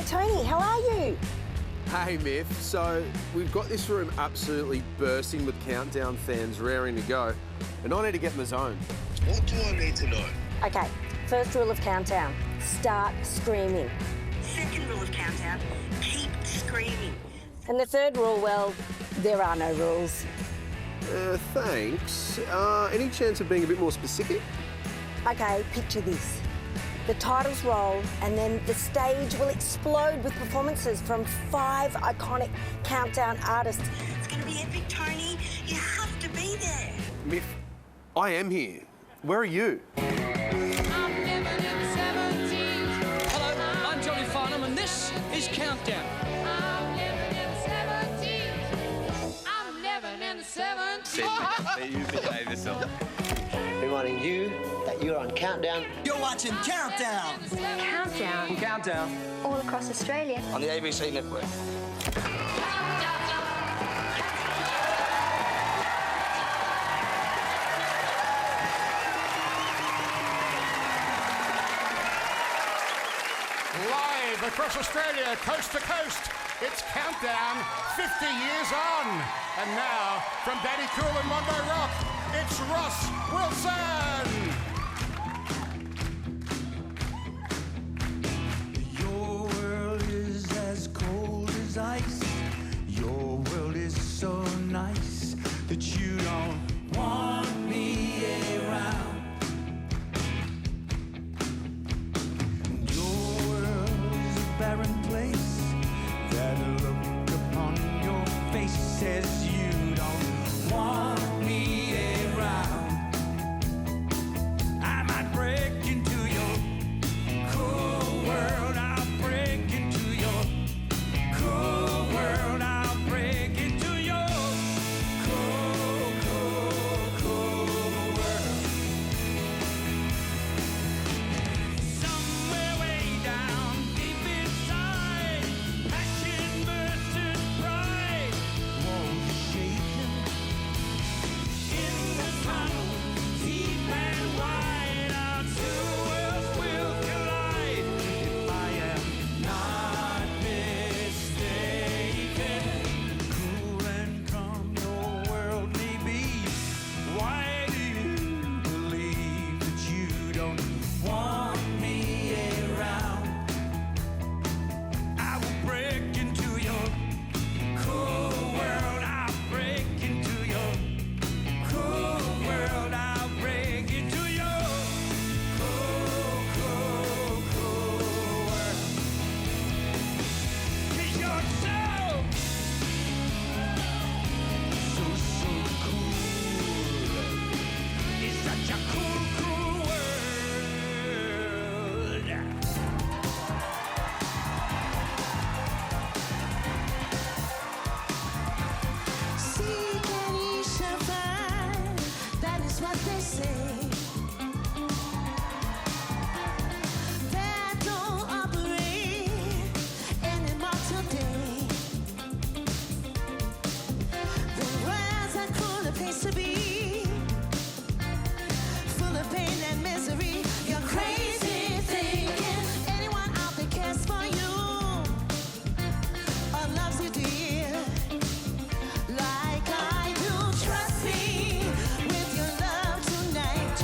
Tony, how are you? Hey, Miff. So, we've got this room absolutely bursting with Countdown fans raring to go, and I need to get in the zone. What do I need to know? Okay, first rule of Countdown, start screaming. Second rule of Countdown, keep screaming. And the third rule, well, there are no rules. Thanks. Any chance of being a bit more specific? Okay, picture this. The titles roll and then the stage will explode with performances from 5 iconic Countdown artists. It's going to be epic, Tony. You have to be there. Miff, I am here. Where are you? Hello, I'm Johnny Farnham and this is Countdown. You behave yourself. Reminding you that you're on Countdown. You're watching Countdown. Countdown. Countdown All across Australia. on the ABC network. Live across Australia, coast to coast, it's Countdown 50 years on. And now, from Daddy Cool and Mondo Rock, it's Ross Wilson. Your world is as cold as ice. Your world is so nice that you don't want me around. Your world is a barren place. That look upon your face says you don't want me around. I might break into your cool world. I'll break into your cool world. I'll break into your cool, cool, cool world. Somewhere way down deep inside, passion versus pride. Walls shaking in the tunnel, deep and wide. Our two worlds will collide if I am not mistaken. Cool and calm your world may be. Why do you believe that you don't want me around? I will break into your cool world. I'll break into your cool world. I'll break into your cool, cool, cool world. 'Cause you're so cool. It's such a cool, cool world. Seek and ye shall find. That is what they say. That don't operate anymore today. The world's a cooler place to be, full of pain and misery. You're crazy thinking anyone out there cares for you or loves you dear. Like I do, trust me with your love tonight.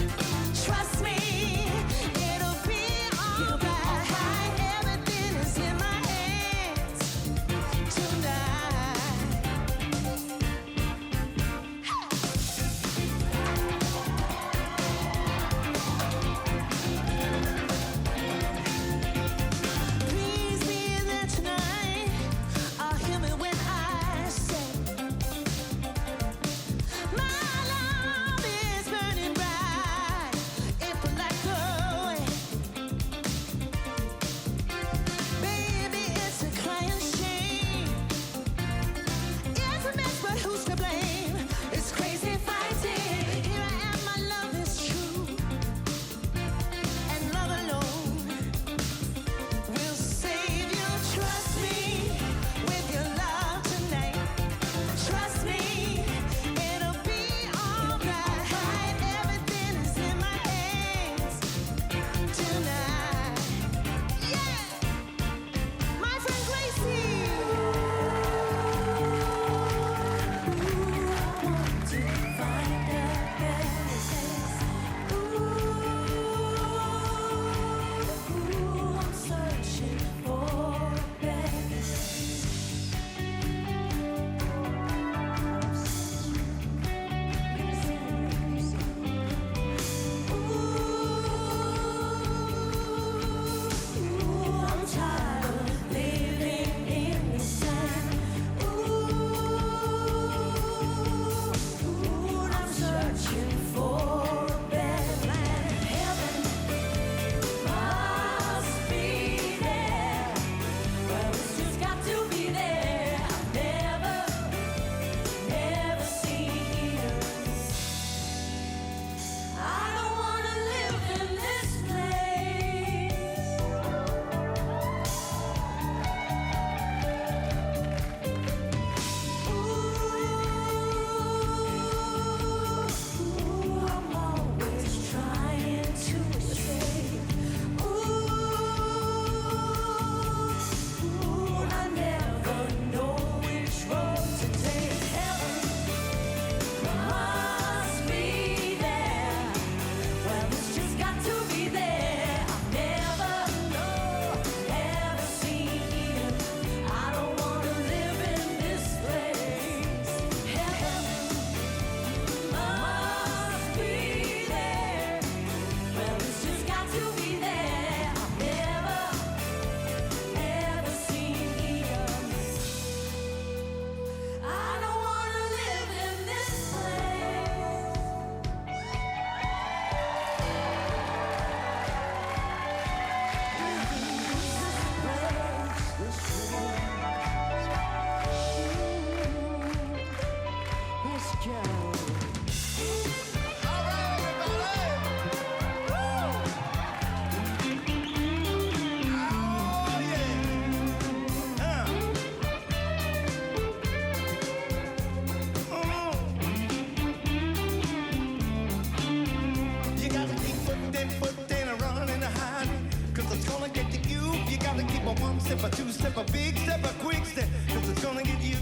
step, a two step, a big step, a quick step, 'cause it's gonna get you.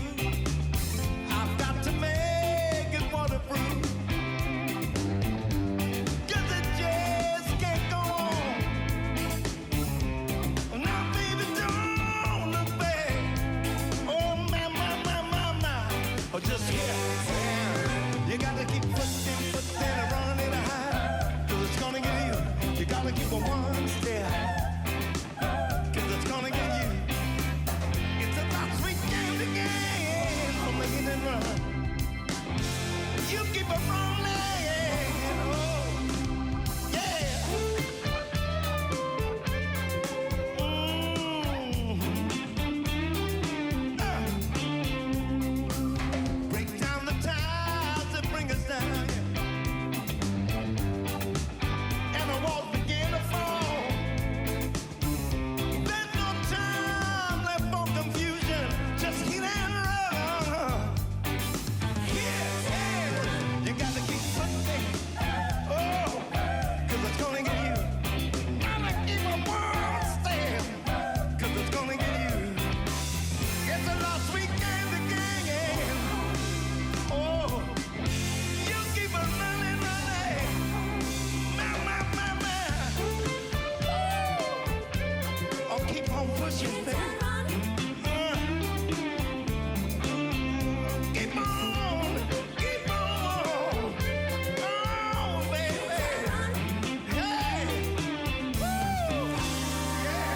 I've got to make it waterproof. 'Cause it just can't go on. Now, baby, don't look back. Oh, my. Oh, just here. You gotta keep pushing, running it high. 'Cause it's gonna get you. You gotta keep a one step. 'Cause it's gonna get you. It's about sweet game to game. So make it and run. You keep it running. Oh, yeah. Break down the ties that bring us down. And the walls begin to fall. There's no time left for confusion. Just hit and run. Yeah. You gotta keep pushing. Oh, 'cause it's gonna get you. Gotta keep a one step. 'Cause it's gonna get you. It's a last weekend again. Oh, you keep on running. My. Oh, keep on pushing, baby. Keep on. Oh, baby. Hey. Woo. Yeah.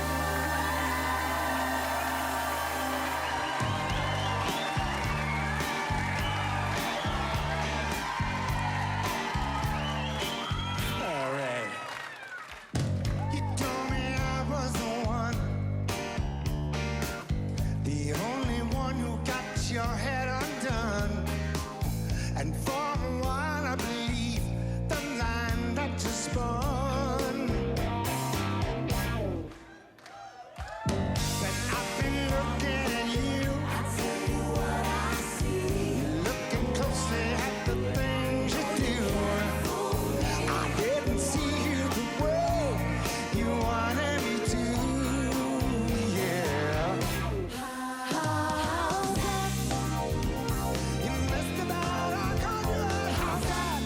All right. You told me I was the one, the only one who got your head undone. And for a while I believed the line that you spun. But I've been looking at you. Looking closely at the things you do. I didn't see you the way you wanted me to, yeah. You messed about our conduct. How's that?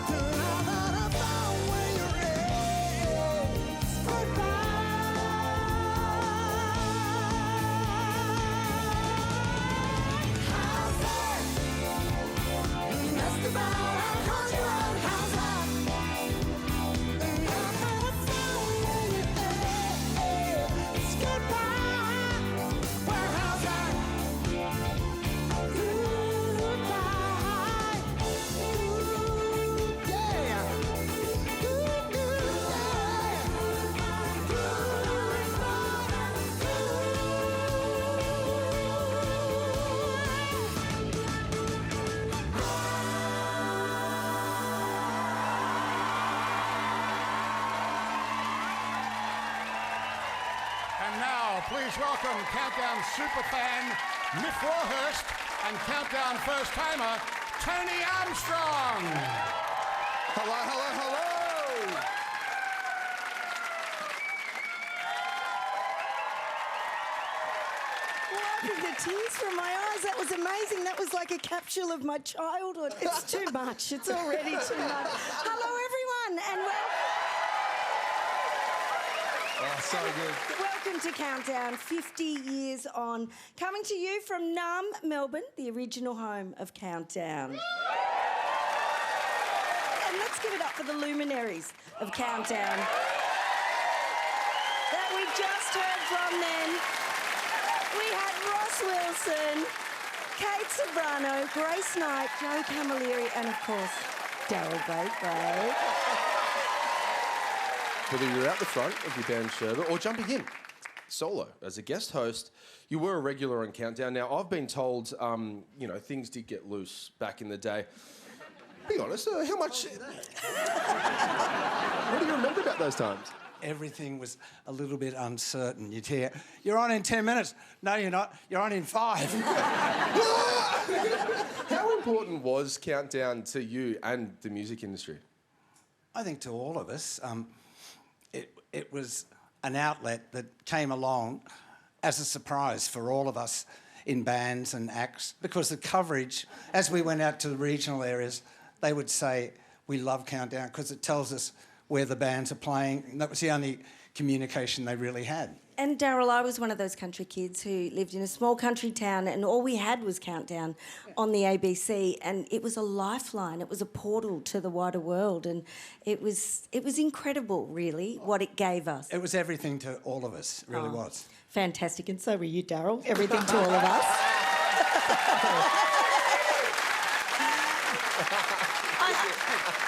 The love that I found when you're How's that? You messed about our conduct. How's that? The love that I found when you're it's goodbye. Well, how's that? Goodbye. Yeah. And now, please welcome Countdown superfan Miff Rawhurst and Countdown first-timer Tony Armstrong. Hello. Wiping the tears from my eyes. That was amazing. That was like a capsule of my childhood. It's too much. It's already too much. Hello, everyone, and Oh, so good. welcome to Countdown 50 years on. Coming to you from Naarm, Melbourne, the original home of Countdown. And let's give it up for the luminaries of Countdown that we just heard from then. We had Ross Wilson, Kate Sobrano, Grace Knight, Joe Camilleri, and of course, Daryl Braithwaite. Whether you're out the front of your band Sherba or jumping in solo as a guest host, you were a regular on Countdown. Now, I've been told, things did get loose back in the day. Be honest, how much... What do you remember about those times? Everything was a little bit uncertain. You'd hear, "You're on in 10 minutes. No, you're not. You're on in 5. How important was Countdown to you and the music industry? I think to all of us, it was an outlet that came along as a surprise for all of us in bands and acts, because the coverage, as we went out to the regional areas, they would say, we love Countdown because it tells us where the bands are playing. And that was the only communication they really had. And Daryl, I was one of those country kids who lived in a small country town and all we had was Countdown on the ABC, and it was a lifeline. It was a portal to the wider world, and it was incredible, really, what it gave us. It was everything to all of us, it really was. Fantastic, and so were you, Daryl. Everything to all of us.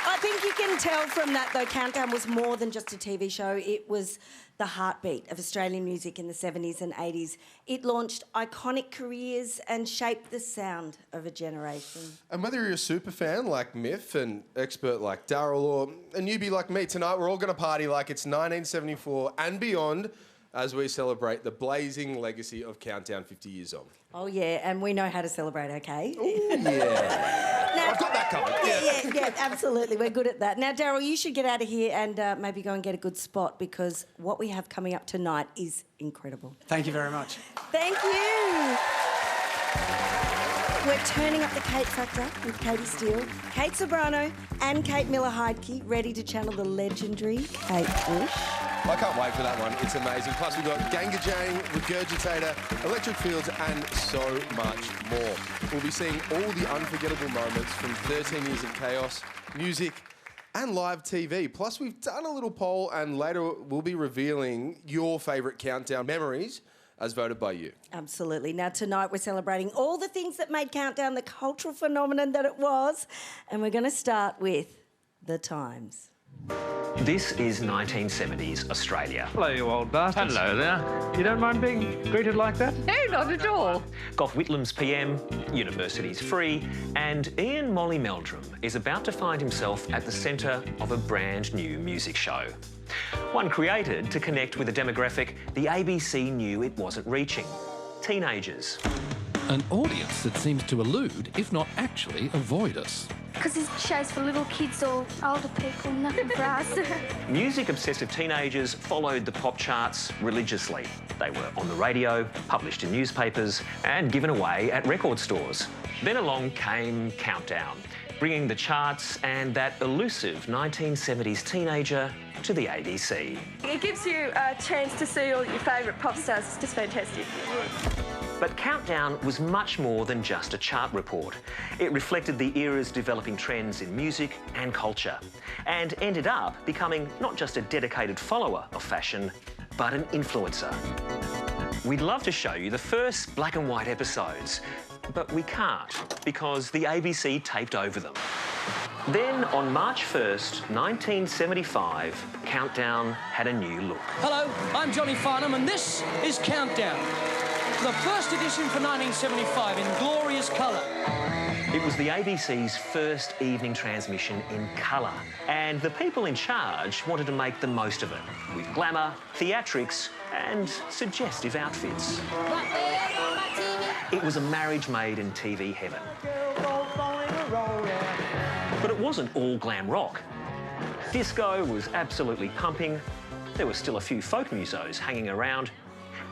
I think you can tell from that, though, Countdown was more than just a TV show. It was the heartbeat of Australian music in the 70s and 80s. It launched iconic careers and shaped the sound of a generation. And whether you're a super fan like Miff, an expert like Daryl, or a newbie like me, tonight we're all going to party like it's 1974 and beyond as we celebrate the blazing legacy of Countdown 50 years on. Oh, yeah, and we know how to celebrate, OK? Ooh, yeah. Now, I've got that covered. Yeah, absolutely. We're good at that. Now, Daryl, you should get out of here and maybe go and get a good spot, because what we have coming up tonight is incredible. Thank you very much. Thank you. We're turning up the Kate Factor with Katie Steele, Kate Ceberano and Kate Miller-Heidke, ready to channel the legendary Kate Bush. I can't wait for that one. It's amazing. Plus, we've got Ganga Jane, Regurgitator, Electric Fields, and so much more. We'll be seeing all the unforgettable moments from 13 years of chaos, music, and live TV. Plus, we've done a little poll, and later we'll be revealing your favourite Countdown memories as voted by you. Absolutely. Now, tonight we're celebrating all the things that made Countdown the cultural phenomenon that it was. And we're going to start with The Times. This is 1970s Australia. Hello, you old bastard. Hello there. You don't mind being greeted like that? No, not at all. Gough Whitlam's PM, university's free, and Ian Molly Meldrum is about to find himself at the centre of a brand new music show. One created to connect with a demographic the ABC knew it wasn't reaching: teenagers. An audience that seems to elude, if not actually avoid us. Because this show's for little kids or older people, nothing for us. Music-obsessive teenagers followed the pop charts religiously. They were on the radio, published in newspapers, and given away at record stores. Then along came Countdown, bringing the charts and that elusive 1970s teenager to the ABC. It gives you a chance to see all your favourite pop stars. It's just fantastic. But Countdown was much more than just a chart report. It reflected the era's developing trends in music and culture, and ended up becoming not just a dedicated follower of fashion, but an influencer. We'd love to show you the first black and white episodes, but we can't because the ABC taped over them. Then, on March 1st, 1975, Countdown had a new look. Hello, I'm Johnny Farnham, and this is Countdown. The first edition for 1975 in glorious colour. It was the ABC's first evening transmission in colour, and the people in charge wanted to make the most of it, with glamour, theatrics, and suggestive outfits. It was a marriage made in TV heaven. But it wasn't all glam rock. Disco was absolutely pumping, there were still a few folk musos hanging around,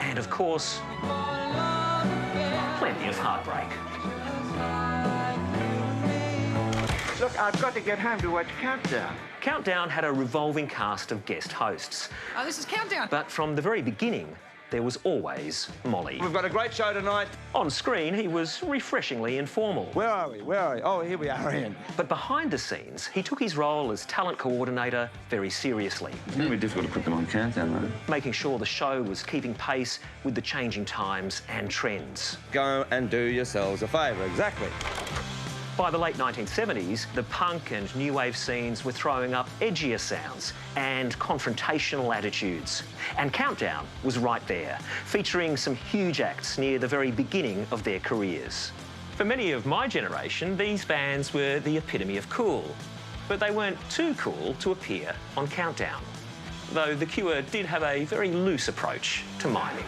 and of course, plenty of heartbreak. Look, I've got to get home to watch Countdown. Countdown had a revolving cast of guest hosts. Oh, this is Countdown. But from the very beginning, there was always Molly. We've got a great show tonight. On screen, he was refreshingly informal. Where are we? Where are we? Oh, here we are, Ian. But behind the scenes, he took his role as talent coordinator very seriously. It's going to be difficult to put them on Countdown, though. Making sure the show was keeping pace with the changing times and trends. Go and do yourselves a favour, exactly. By the late 1970s, the punk and new wave scenes were throwing up edgier sounds and confrontational attitudes. And Countdown was right there, featuring some huge acts near the very beginning of their careers. For many of my generation, these bands were the epitome of cool, but they weren't too cool to appear on Countdown, though The Cure did have a very loose approach to miming.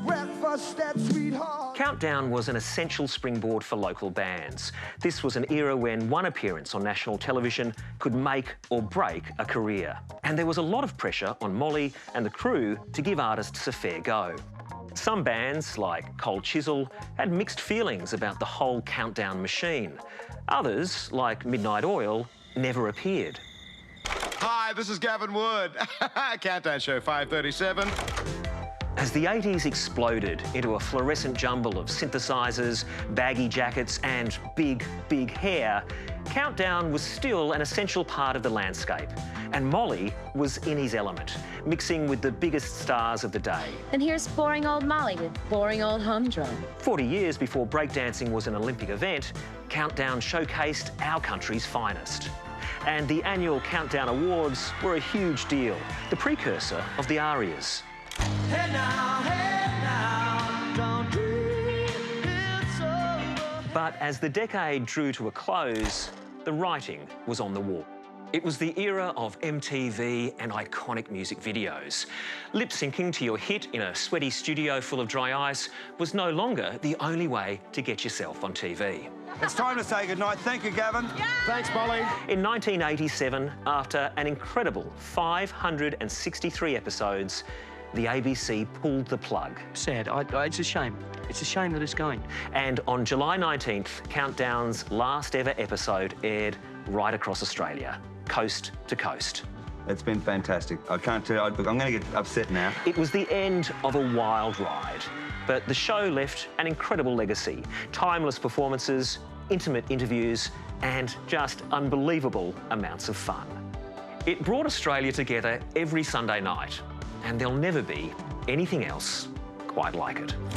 Breakfast at Sweetheart. Countdown was an essential springboard for local bands. This was an era when one appearance on national television could make or break a career. And there was a lot of pressure on Molly and the crew to give artists a fair go. Some bands, like Cold Chisel, had mixed feelings about the whole Countdown machine. Others, like Midnight Oil, never appeared. Hi, this is Gavin Wood. Countdown Show 537. As the 80s exploded into a fluorescent jumble of synthesizers, baggy jackets and big, big hair, Countdown was still an essential part of the landscape. And Molly was in his element, mixing with the biggest stars of the day. And here's boring old Molly with boring old humdrum. 40 years before breakdancing was an Olympic event, Countdown showcased our country's finest. And the annual Countdown Awards were a huge deal, the precursor of the ARIAs. Hey now, don't dream it's over. But as the decade drew to a close, the writing was on the wall. It was the era of MTV and iconic music videos. Lip-syncing to your hit in a sweaty studio full of dry ice was no longer the only way to get yourself on TV. It's time to say goodnight. Thank you, Gavin. Yeah. Thanks, Molly. In 1987, after an incredible 563 episodes, the ABC pulled the plug. Sad. It's a shame. It's a shame that it's going. And on July 19th, Countdown's last ever episode aired right across Australia, coast to coast. It's been fantastic. I can't tell you, I'm going to get upset now. It was the end of a wild ride, but the show left an incredible legacy. Timeless performances, intimate interviews, and just unbelievable amounts of fun. It brought Australia together every Sunday night, and there'll never be anything else quite like it. What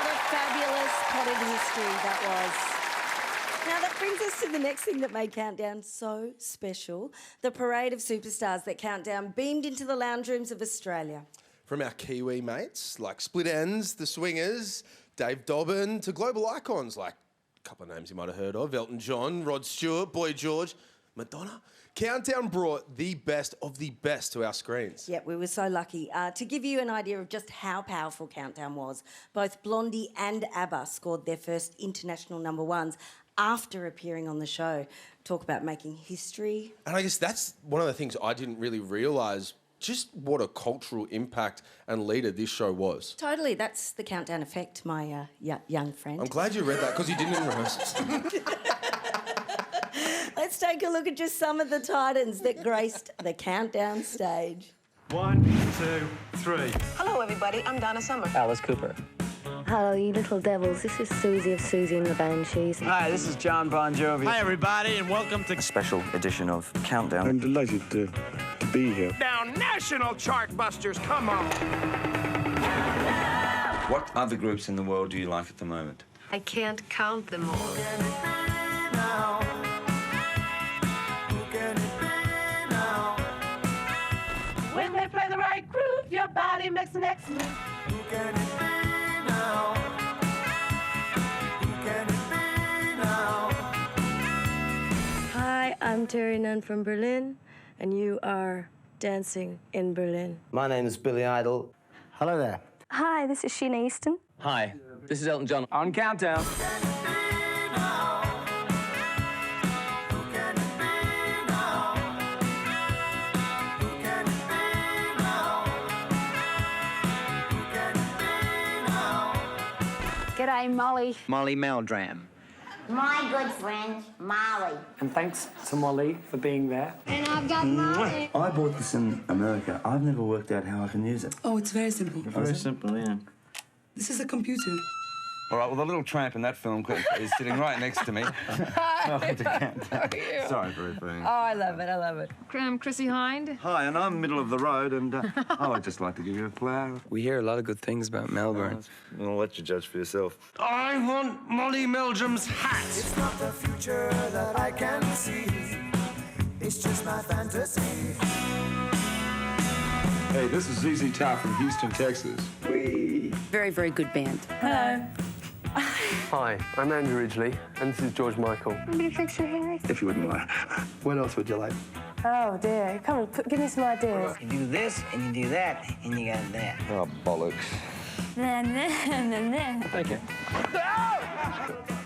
a fabulous potted history that was. Now that brings us to the next thing that made Countdown so special, the parade of superstars that Countdown beamed into the lounge rooms of Australia. From our Kiwi mates like Split Enz, The Swingers, Dave Dobbin, to global icons like a couple of names you might have heard of, Elton John, Rod Stewart, Boy George, Madonna. Countdown brought the best of the best to our screens. Yeah, we were so lucky. To give you an idea of just how powerful Countdown was, both Blondie and ABBA scored their first international number ones after appearing on the show. Talk about making history. And I guess that's one of the things I didn't really realise, just what a cultural impact and leader this show was. Totally, that's the Countdown effect, my young friend. I'm glad you read that, because you didn't in rehearsals. Let's take a look at just some of the titans that graced the Countdown stage. 1, 2, 3. Hello, everybody. I'm Donna Summer. Alice Cooper. Hello, you little devils. This is Susie of Susie and the Banshees. Hi, this is John Bon Jovi. Hi, everybody, and welcome to A special edition of Countdown. I'm delighted to be here. Now, National Chart Busters, come on. What other groups in the world do you like at the moment? I can't count them all. When they play the right groove, your body makes an X move. Who can it be now? Who can it be now? Hi, I'm Terry Nunn from Berlin, and you are dancing in Berlin. My name is Billy Idol. Hello there. Hi, this is Sheena Easton. Hi, this is Elton John on Countdown. G'day, Molly. Molly Meldram. My good friend, Molly. And thanks to Molly for being there. And I've got Molly. I bought this in America. I've never worked out how I can use it. Oh, it's very simple. Very simple, yeah. This is a computer. All right, well, the little tramp in that film is sitting right next to me. Welcome to Countdown. Sorry for referring. Oh, I love it. I love it. I'm Chrissy Hind. Hi, and I'm middle of the road, and I'd just like to give you a flower. We hear a lot of good things about Melbourne. I'll let you judge for yourself. I want Molly Meldrum's hat. It's not the future that I can see. It's just my fantasy. Hey, this is ZZ Top from Houston, Texas. Very, very good band. Hello. Hi, I'm Andrew Ridgely, and this is George Michael. I'm gonna fix your hair. If you wouldn't mind. What else would you like? Oh dear. Come on, give me some ideas. You do this, and you do that, and you got that. Oh, bollocks. Thank you.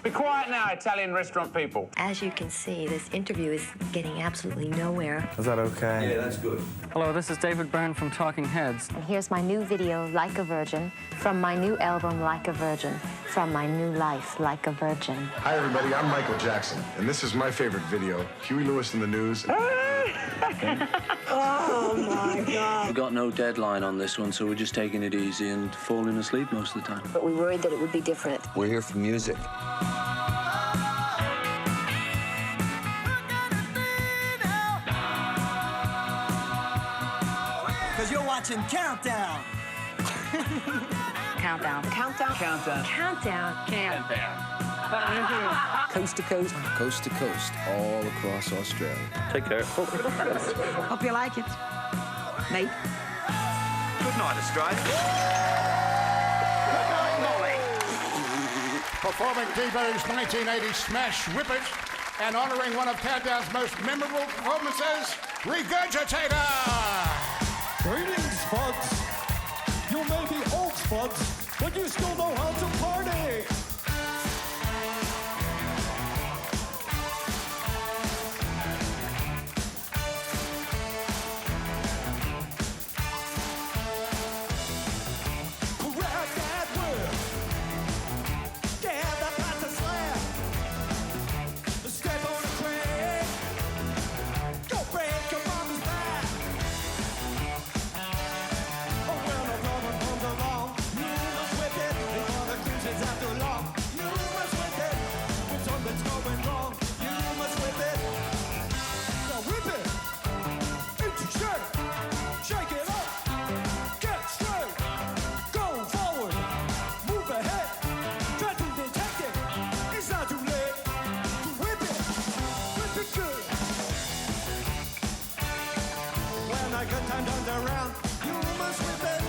Be quiet now, Italian restaurant people. As you can see, this interview is getting absolutely nowhere. Is that okay? Yeah, that's good. Hello, this is David Byrne from Talking Heads. And here's my new video, Like a Virgin, from my new album, Like a Virgin, from my new life, Like a Virgin. Hi, everybody. I'm Michael Jackson, and this is my favorite video, Huey Lewis in the News. Oh my God. We've got no deadline on this one, so we're just taking it easy and falling asleep most of the time. But we worried that it would be different. We're here for music. Because you're watching Countdown. Countdown. Countdown. Countdown. Countdown. Coast to coast. Coast to coast, all across Australia. Take care. Hope you like it. Mate. Good night, Australia. Performing Devo's 1980 smash Whip It and honoring one of Countdown's most memorable performances, Regurgitator! Greetings, Spuds. You may be old Spuds, but you still know how to party. Correct that word. Damn, that pants a slam. Step on a crane. Go break your mama's back. Oh, when a woman comes along, you must whip it. Before the cruises after long, you must whip it. When something's going wrong, you must whip it. Now whip it into shape. Shake it up. Get straight. Go forward. Move ahead. Try to detect it. It's not too late to whip it. Whip it good. When a good time comes around, you must whip it.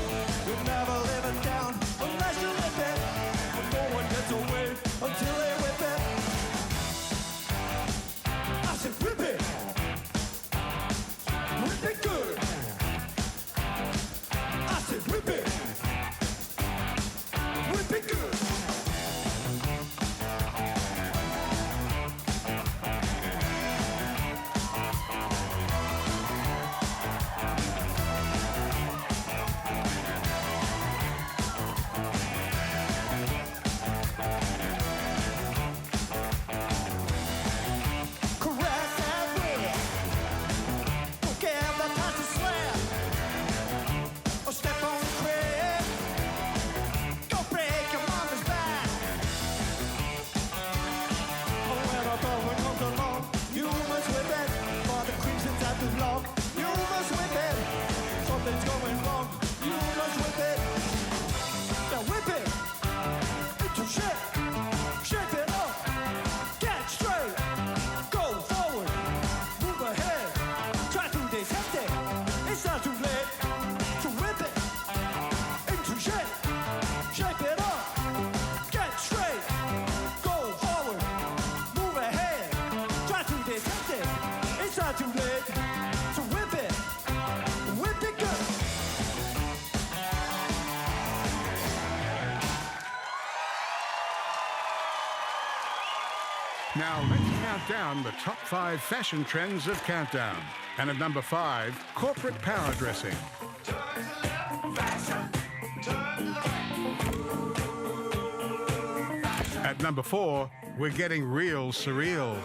You'll never live it down unless you whip it. But no one gets away until they whip it. I said whip it. Whip it good. I said whip it. Whip it good. Correct that word. Don't care if the pants is slam. Or step on the crib. Go break your mama's back. Oh, when a woman comes along, you must whip it. For the creeps inside the block, you must whip it. Something's going wrong, you must whip it. Now whip it into shape. Shape it up. Get straight. Go forward. Move ahead. Try to detect it. It's not too late to whip it into shape. Shape it up. Get straight. Go forward. Move ahead. Try to detect it. It's not too late to whip it. Whip it good. Now let's count down the top 5 fashion trends of Countdown. And at number 5, corporate power dressing. At number 4, we're getting real surreal.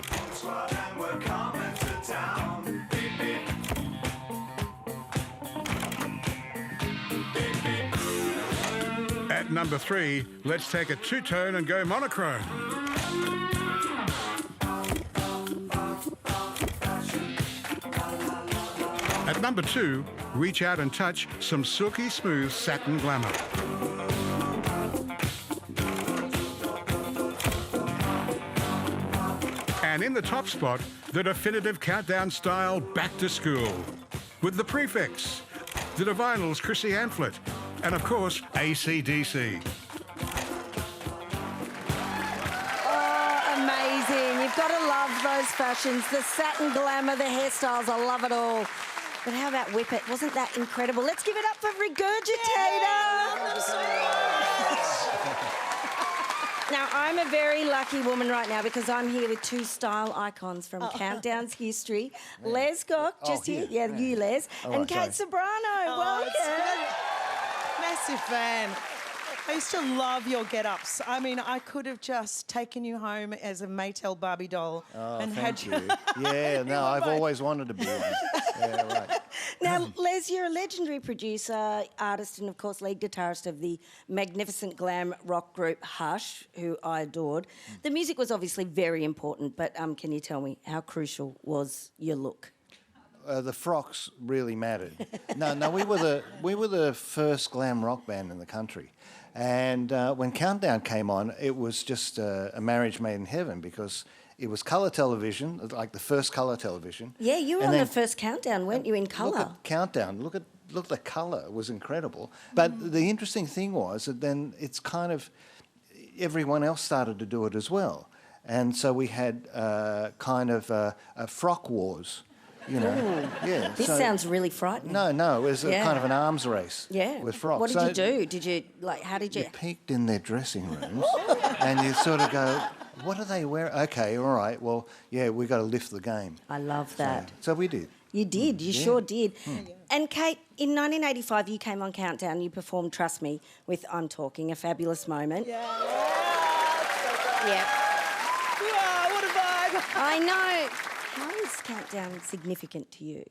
At number 3, let's take a two-tone and go monochrome. At number 2, reach out and touch some silky smooth satin glamour. And in the top spot, the definitive Countdown style back to school. With the prefix, the Divinals' Chrissy Amphlett, and of course, AC/DC. Oh, amazing. You've Gotta love those fashions, the satin glamour, the hairstyles, I love it all. But how about Whip It? Wasn't that incredible? Let's give it up for Regurgitator. Now, I'm a very lucky woman right now because I'm here with two style icons from Countdown's history. Les Gock, just here. Yeah, you, Les. And Kate Ceberano. Welcome. Massive fan. I used to love your get-ups. I mean, I could have just taken you home as a Maytel Barbie doll and thank you. Yeah, no, I've always wanted to be one. Yeah, right. Now, Les, you're a legendary producer, artist, and of course lead guitarist of the magnificent glam rock group Hush, who I adored. The music was obviously very important, but can you tell me how crucial was your look? The frocks really mattered. No, we were the first glam rock band in the country. And when Countdown came on, it was just a marriage made in heaven because it was colour television, like the first colour television. Yeah, you were on the first Countdown, weren't you, in colour? Look at Countdown. Look, the colour was incredible. But the interesting thing was that then it's kind of everyone else started to do it as well, and so we had kind of frock wars. You know, yeah. This sounds really frightening. No, it was a kind of an arms race. Yeah. With frocks. What did you do? Did you how did you? You peeked in their dressing rooms, and you sort of go, "What are they wearing?" Okay, all right. Well, yeah, we got to lift the game. I love that. So we did. You did. You sure did. And Kate, in 1985, you came on Countdown. You performed "Trust Me" with "I'm Talking," a fabulous moment. Yeah. Wow, what a vibe! I know. How is Countdown significant to you?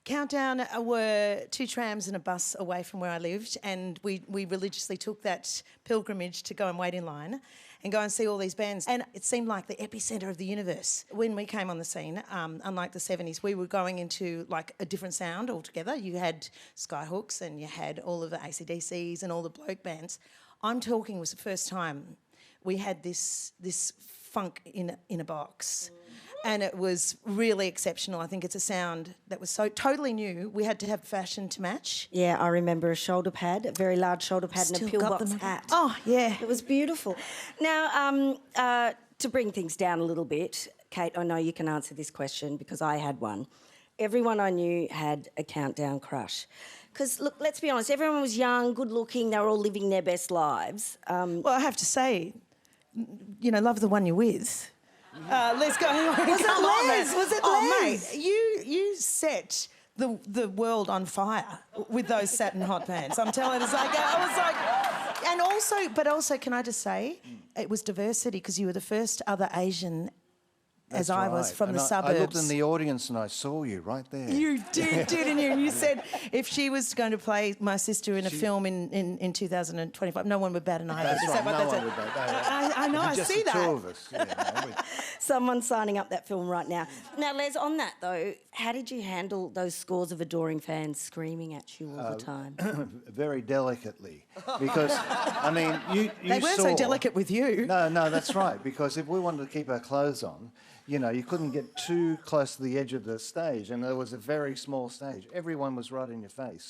Countdown were 2 trams and a bus away from where I lived, and we religiously took that pilgrimage to go and wait in line and go and see all these bands. And it seemed like the epicentre of the universe. When we came on the scene, unlike the 70s, we were going into like a different sound altogether. You had Skyhooks and you had all of the AC/DCs and all the bloke bands. I'm Talking was the first time we had this funk in a box. And it was really exceptional. I think it's a sound that was so totally new. We had to have fashion to match. Yeah, I remember a shoulder pad, a very large shoulder pad and a pillbox hat. Oh, yeah. It was beautiful. Now, to bring things down a little bit, Kate, I know you can answer this question because I had one. Everyone I knew had a Countdown crush. Because, look, let's be honest, everyone was young, good-looking, they were all living their best lives. Well, I have to say, you know, love the one you're with. Let's go. Was it Les? Was it Les? Oh, mate, you set the world on fire with those satin hot pants. I'm telling you, I was like, and also, can I just say, it was diversity because you were the first other Asian. That's as I was right. from and the suburbs. I looked in the audience and I saw you right there. You did, didn't you? And you said if she was going to play my sister in a film in 2025, no one would bat an eye. That's right, no one would bat. I know, I see that. Just the two of us. Yeah, Someone's signing up that film right now. Now, Les, on that though, how did you handle those scores of adoring fans screaming at you all the time? Very delicately, because I mean, you they weren't so delicate with you. No, that's right. Because if we wanted to keep our clothes on, you know, you couldn't get too close to the edge of the stage, and there was a very small stage. Everyone was right in your face,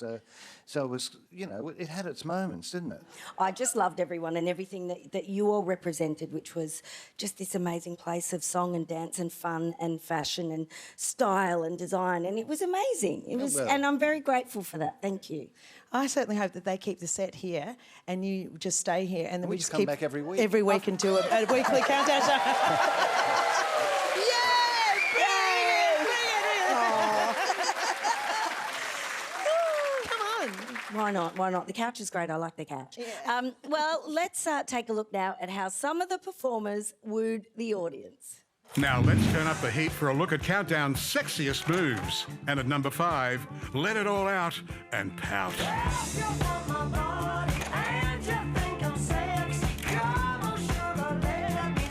so it was, you know, it had its moments, didn't it? I just loved everyone and everything that you all represented, which was just this amazing place of song and dance and fun and fashion and style and design, and it was amazing. It was, and I'm very grateful for that. Thank you. I certainly hope that they keep the set here and you just stay here, and then we just come keep back every week. Every week and do a weekly countdown show. Why not? Why not? The couch is great. I like the couch. Yeah. Well, let's take a look now at how some of the performers wooed the audience. Now let's turn up the heat for a look at Countdown's sexiest moves. And at number 5, Let It All Out and Pout.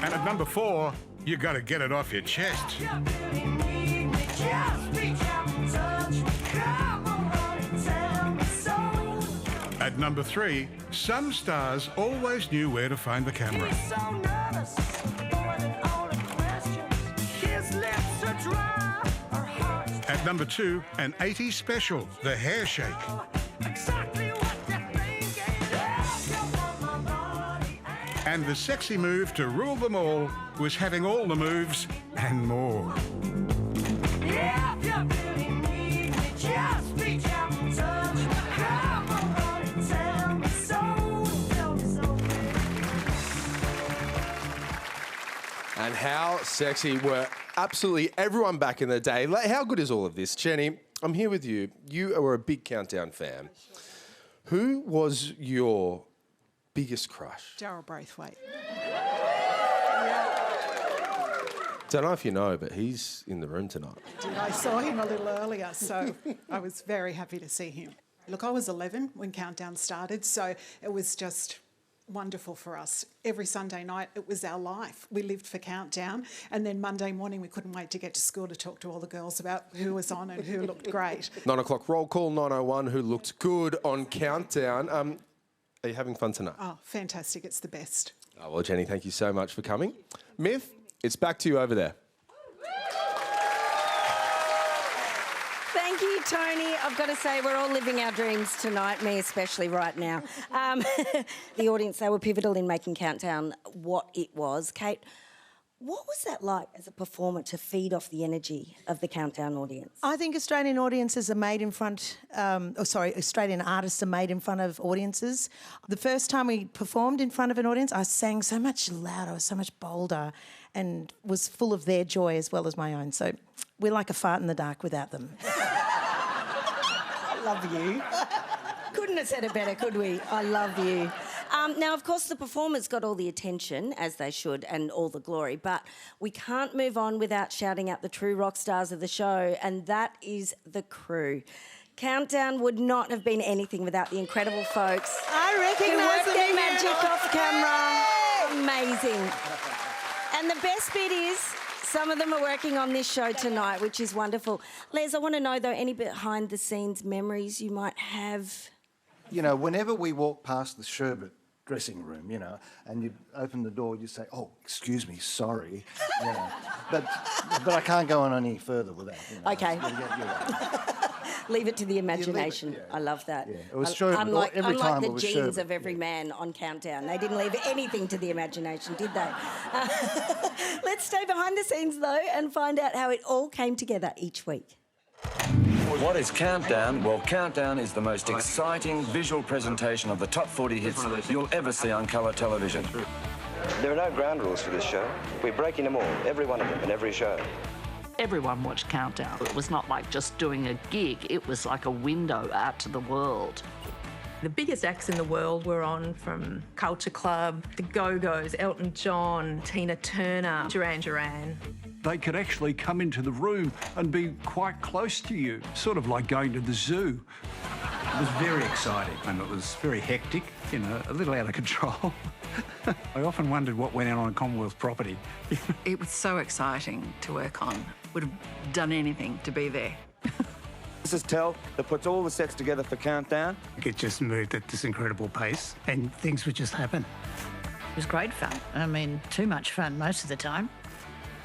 And at number 4, You Gotta Get It Off Your Chest. At number 3, some stars always knew where to find the camera. At number 2, an 80s special, The Hair Shake. And the sexy move to rule them all was having all the moves and more. And how sexy were absolutely everyone back in the day. Like, how good is all of this? Jenny, I'm here with you. You were a big Countdown fan. Who was your biggest crush? Daryl Braithwaite. Don't know if you know, but he's in the room tonight. I saw him a little earlier, so I was very happy to see him. Look, I was 11 when Countdown started, so it was just wonderful for us. Every Sunday night, it was our life. We lived for Countdown, and then Monday morning, we couldn't wait to get to school to talk to all the girls about who was on and who looked great. 9 o'clock roll call, 9:01, who looked good on Countdown. Are you having fun tonight? Oh, fantastic. It's the best. Oh, well, Jenny, thank you so much for coming. Myth, it's back to you over there. Thank you, Tony. I've got to say, we're all living our dreams tonight, me especially right now. The audience, they were pivotal in making Countdown what it was. Kate, what was that like as a performer to feed off the energy of the Countdown audience? I think Australian audiences are made in front, Australian artists are made in front of audiences. The first time we performed in front of an audience, I sang so much louder, I was so much bolder, and was full of their joy as well as my own. So we're like a fart in the dark without them. I love you. Couldn't have said it better, could we? I love you. Now, of course, the performers got all the attention, as they should, and all the glory, but we can't move on without shouting out the true rock stars of the show, and that is the crew. Countdown would not have been anything without the incredible folks I who recognise worked their magic off camera. Amazing. And the best bit is, some of them are working on this show tonight, which is wonderful. Les, I want to know, though, any behind-the-scenes memories you might have? You know, whenever we walk past the Sherbet dressing room, you know, and you open the door, you say, "Oh, excuse me, sorry," you know. But I can't go on any further with that. You know. Okay. Leave it to the imagination. I love that. Yeah, it was Sherbet. Unlike It the was genes Sherbet. of every man on Countdown. They didn't leave anything to the imagination, did they? Let's stay behind the scenes, though, and find out how it all came together each week. What is Countdown? Well, Countdown is the most exciting visual presentation of the top 40 hits you'll ever see on colour television. There are no ground rules for this show. We're breaking them all, every one of them, in every show. Everyone watched Countdown. It was not like just doing a gig, it was like a window out to the world. The biggest acts in the world were on, from Culture Club, The Go-Go's, Elton John, Tina Turner, Duran Duran. They could actually come into the room and be quite close to you, sort of like going to the zoo. It was very exciting and it was very hectic, you know, a little out of control. I often wondered what went on Commonwealth property. It was so exciting to work on. Would have done anything to be there. This is Tel that puts all the sets together for Countdown. It just moved at this incredible pace and things would just happen. It was great fun. I mean, too much fun most of the time.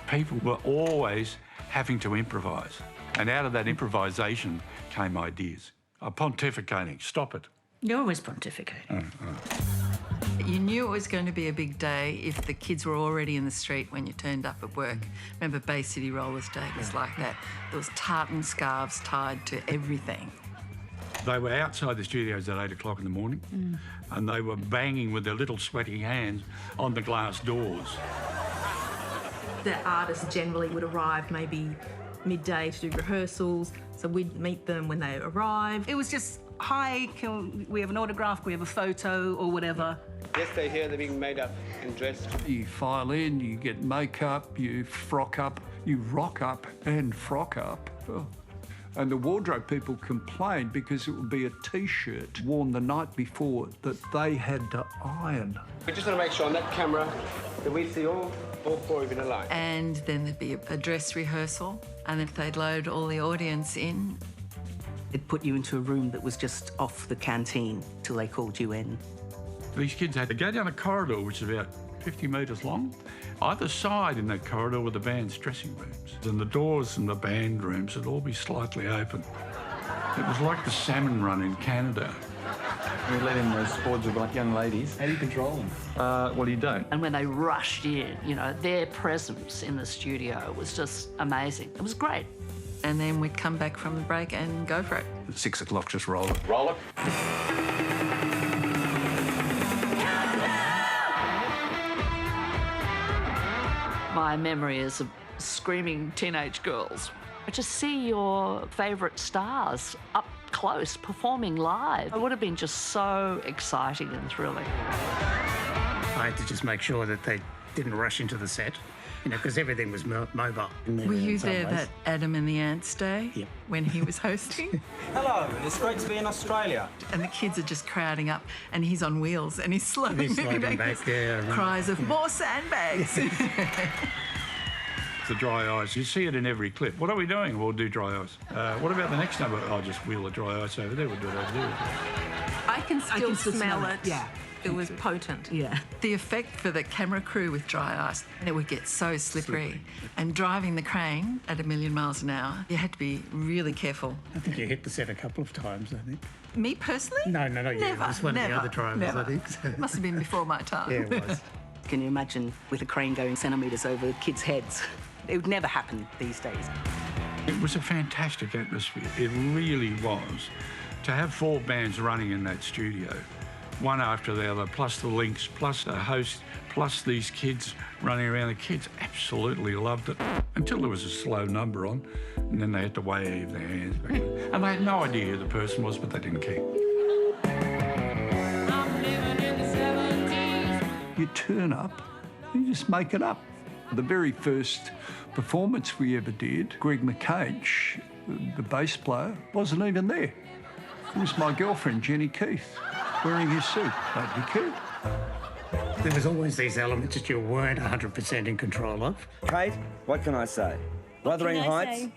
People were always having to improvise, and out of that improvisation came ideas. Pontificating, stop it. You're always pontificating. You knew it was going to be a big day if the kids were already in the street when you turned up at work. Remember Bay City Rollers Day was like that. There was tartan scarves tied to everything. They were outside the studios at 8 o'clock in the morning, and they were banging with their little sweaty hands on the glass doors. The artists generally would arrive maybe midday to do rehearsals, so we'd meet them when they arrived. It was just, hi, can we have an autograph, can we have a photo or whatever. Yes, they're here, they're being made up and dressed. You file in, you get makeup, you frock up, you rock up and frock up. Oh. And the wardrobe people complained because it would be a T-shirt worn the night before that they had to iron. We just want to make sure on that camera that we see all four of you in a line. And then there'd be a dress rehearsal, and if they'd load all the audience in. It put you into a room that was just off the canteen till they called you in. These kids had to go down a corridor which is about 50 metres long. Either side in that corridor were the band's dressing rooms, and the doors in the band rooms would all be slightly open. It was like the salmon run in Canada. We let in those squads of like young ladies. How do you control them? Well, you don't. And when they rushed in, you know, their presence in the studio was just amazing. It was great. And then we'd come back from the break and go for it. At 6 o'clock, just roll it. Roll it. My memory is of screaming teenage girls. To see your favourite stars up close performing live, it would have been just so exciting and thrilling. I had to just make sure that they didn't rush into the set, you know, because everything was mobile. Were you there that Adam and the Ants day? Yep. When he was hosting? Hello, it's great to be in Australia. And the kids are just crowding up, and he's on wheels, and he's slowly He's moving sliding back. back there. Cries of more sandbags. The dry ice. You see it in every clip. What are we doing? We'll do dry ice. What about the next number? I'll just wheel the dry ice over there. We'll do it over there. I can still smell it. Yeah. It was potent. Yeah. The effect for the camera crew with dry ice, and it would get so slippery. And driving the crane at 1,000,000 miles an hour, you had to be really careful. I think you hit the set a couple of times, I think. Me personally? No, you. Never, It was one of the never, other drivers, never. I think. So. Must have been before my time. Yeah, it was. Can you imagine with a crane going centimetres over kids' heads? It would never happen these days. It was a fantastic atmosphere. It really was. To have 4 bands running in that studio, one after the other, plus the links, plus the host, plus these kids running around. The kids absolutely loved it until there was a slow number on, and then they had to wave their hands back. And they had no idea who the person was, but they didn't care. You turn up, you just make it up. The very first performance we ever did, Greg McCage, the bass player, wasn't even there. It was my girlfriend, Jenny Keith, wearing his suit. Don't you care? There was always these elements that you weren't 100% in control of. Kate, what can I say? Wuthering Heights?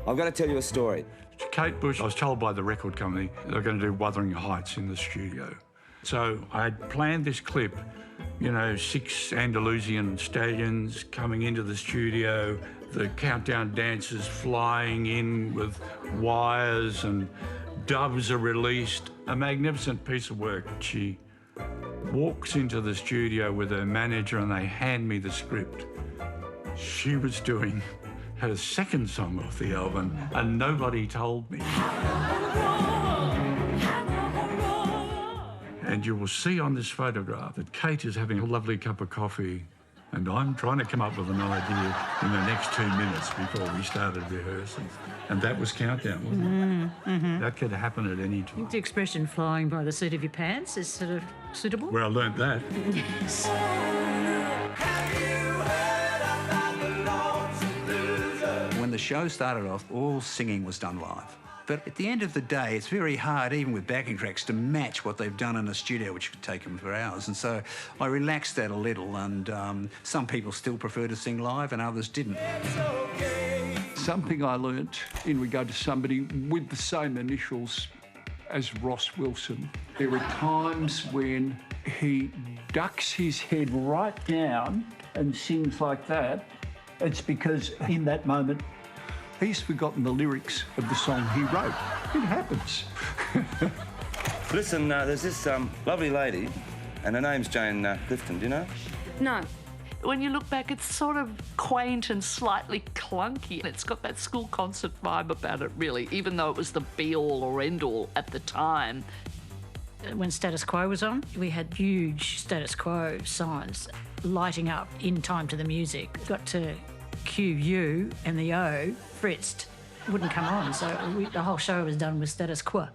I've got to tell you a story. Kate Bush, I was told by the record company they were going to do Wuthering Heights in the studio. So I had planned this clip, you know, 6 Andalusian stallions coming into the studio, the countdown dancers flying in with wires, and doves are released. A magnificent piece of work. She walks into the studio with her manager and they hand me the script. She was doing her second song off the album and nobody told me. And you will see on this photograph that Kate is having a lovely cup of coffee and I'm trying to come up with an idea in the next 2 minutes before we started rehearsing. And that was Countdown, wasn't it? That could happen at any time. The expression flying by the seat of your pants is sort of suitable. Where I learnt that. When the show started off, all singing was done live. But at the end of the day, it's very hard, even with backing tracks, to match what they've done in a studio, which could take them for hours. And so I relaxed that a little, and some people still prefer to sing live and others didn't. Something I learnt in regard to somebody with the same initials as Ross Wilson. There are times when he ducks his head right down and sings like that. It's because in that moment, he's forgotten the lyrics of the song he wrote. It happens. Listen, there's this lovely lady, and her name's Jane Clifton. Do you know? No. When you look back, it's sort of quaint and slightly clunky. It's got that school concert vibe about it, really, even though it was the be-all or end-all at the time. When Status Quo was on, we had huge Status Quo signs lighting up in time to the music. Got to QU and the O, fritzed, wouldn't come on. So the whole show was done with Status Quo.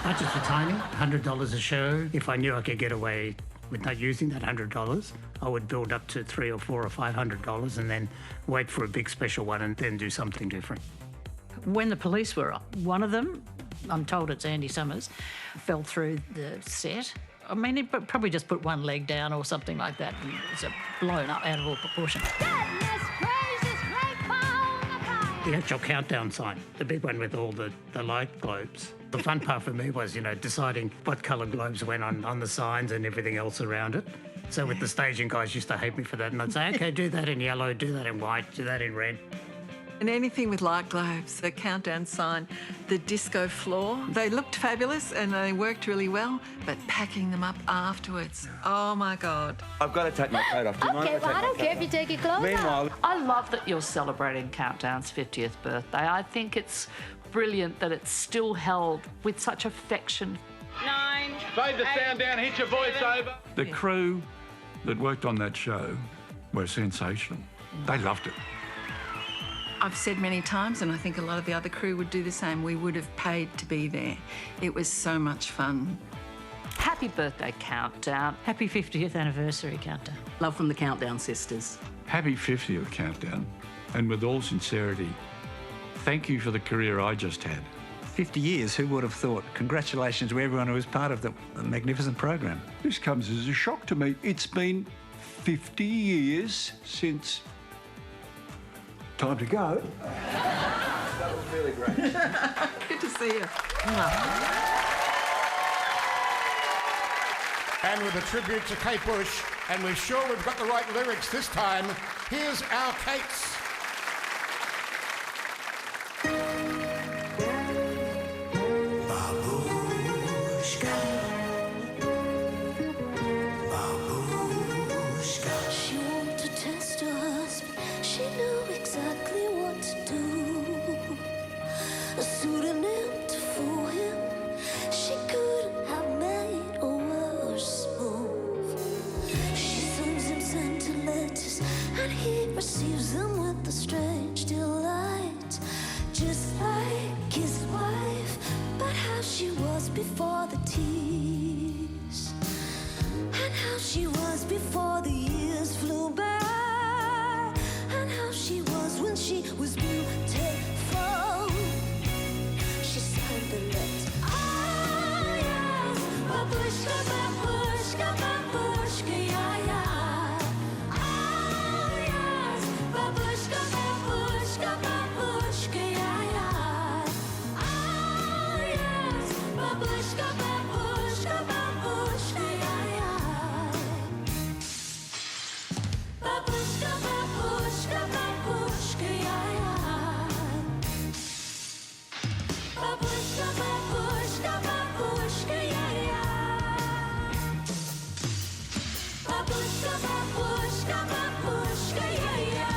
Budgets were tiny, $100 a show. If I knew I could get away with not using that $100, I would build up to $300 or $400 or $500 and then wait for a big special one and then do something different. When the police were on, one of them, I'm told it's Andy Summers, fell through the set. I mean, he probably just put one leg down or something like that, and it's blown up out of all proportion. The actual countdown sign, the big one with all the light globes. The fun part for me was, you know, deciding what colour globes went on the signs and everything else around it. So with the staging guys used to hate me for that, and I'd say, OK, do that in yellow, do that in white, do that in red. And anything with light globes, the countdown sign, the disco floor, they looked fabulous and they worked really well, but packing them up afterwards, oh my God. I've got to take my coat off. Do you mind Okay, if I well, take I my don't care coat if you off? take your clothes Meanwhile, off. I love that you're celebrating Countdown's 50th birthday. I think it's brilliant that it's still held with such affection. 9. Fade the sound down, hit your voice over. The crew that worked on that show were sensational. They loved it. I've said many times, and I think a lot of the other crew would do the same, we would have paid to be there. It was so much fun. Happy birthday, Countdown. Happy 50th anniversary, Countdown. Love from the Countdown sisters. Happy 50th Countdown. And with all sincerity, thank you for the career I just had. 50 years, who would have thought? Congratulations to everyone who was part of the magnificent program. This comes as a shock to me. It's been 50 years since... Time to go. That was really great. Good to see you. And with a tribute to Kate Bush, and we're sure we've got the right lyrics this time, here's our Kate's. She wanted to test her husband. She knew exactly what to do. A pseudonym to fool him. She couldn't have made a worse move. She sends him scented letters, and he receives them with a strange delight. Just like his wife, but how she was before the tease. And how she was before the years flew by. And how she was when she was beautiful. She signed the letter. Oh yes, babushka, babushka, babushka, yeah, yeah. Oh yes, babushka, babushka, babushka, yeah, yeah. Oh yes, babushka, babushka, babushka, yeah, yeah. Babushka, babushka, babushka, yeah, yeah. Babushka, babushka, babushka, yeah, yeah. Babushka, babushka, babushka, yeah, yeah.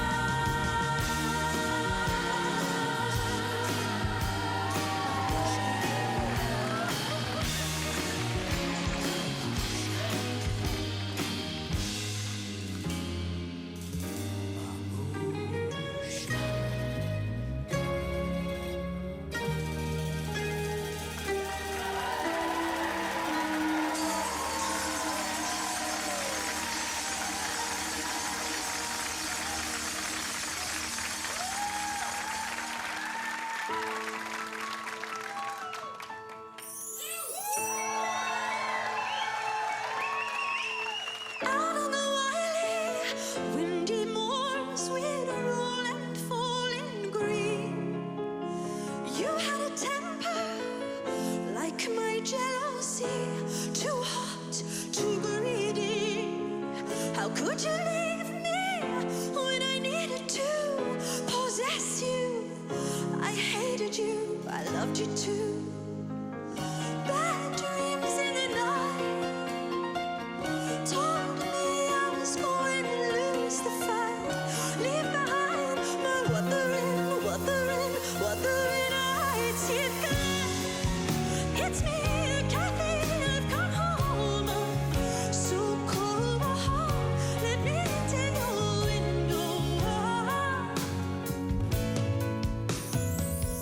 Out on the wily, windy moors with a roll and falling green. You had a temper like my jealousy, too hot, too greedy. How could you leave me when I needed to possess you? I hated you, I loved you too. Bad dreams in the night told me I was going to lose the fight. Leave behind my wuthering heights. You've gone. It's me, Kathy. I've come home. So cold my heart. Let me take your window.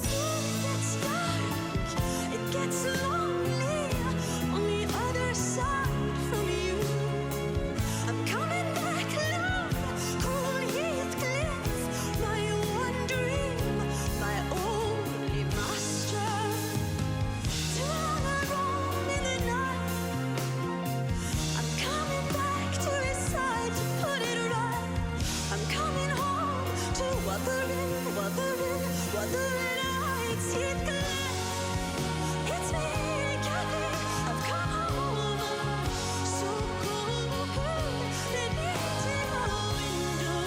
It gets dark. It gets lonely on the other side from you. I'm coming back, love, cool Heathcliff, my one dream, my only master. Too long I roam in the night. I'm coming back to his side to put it right. I'm coming home to wuthering heights. Heathcliff, it's me, Kathy. I've come home. So cold, let me take my window.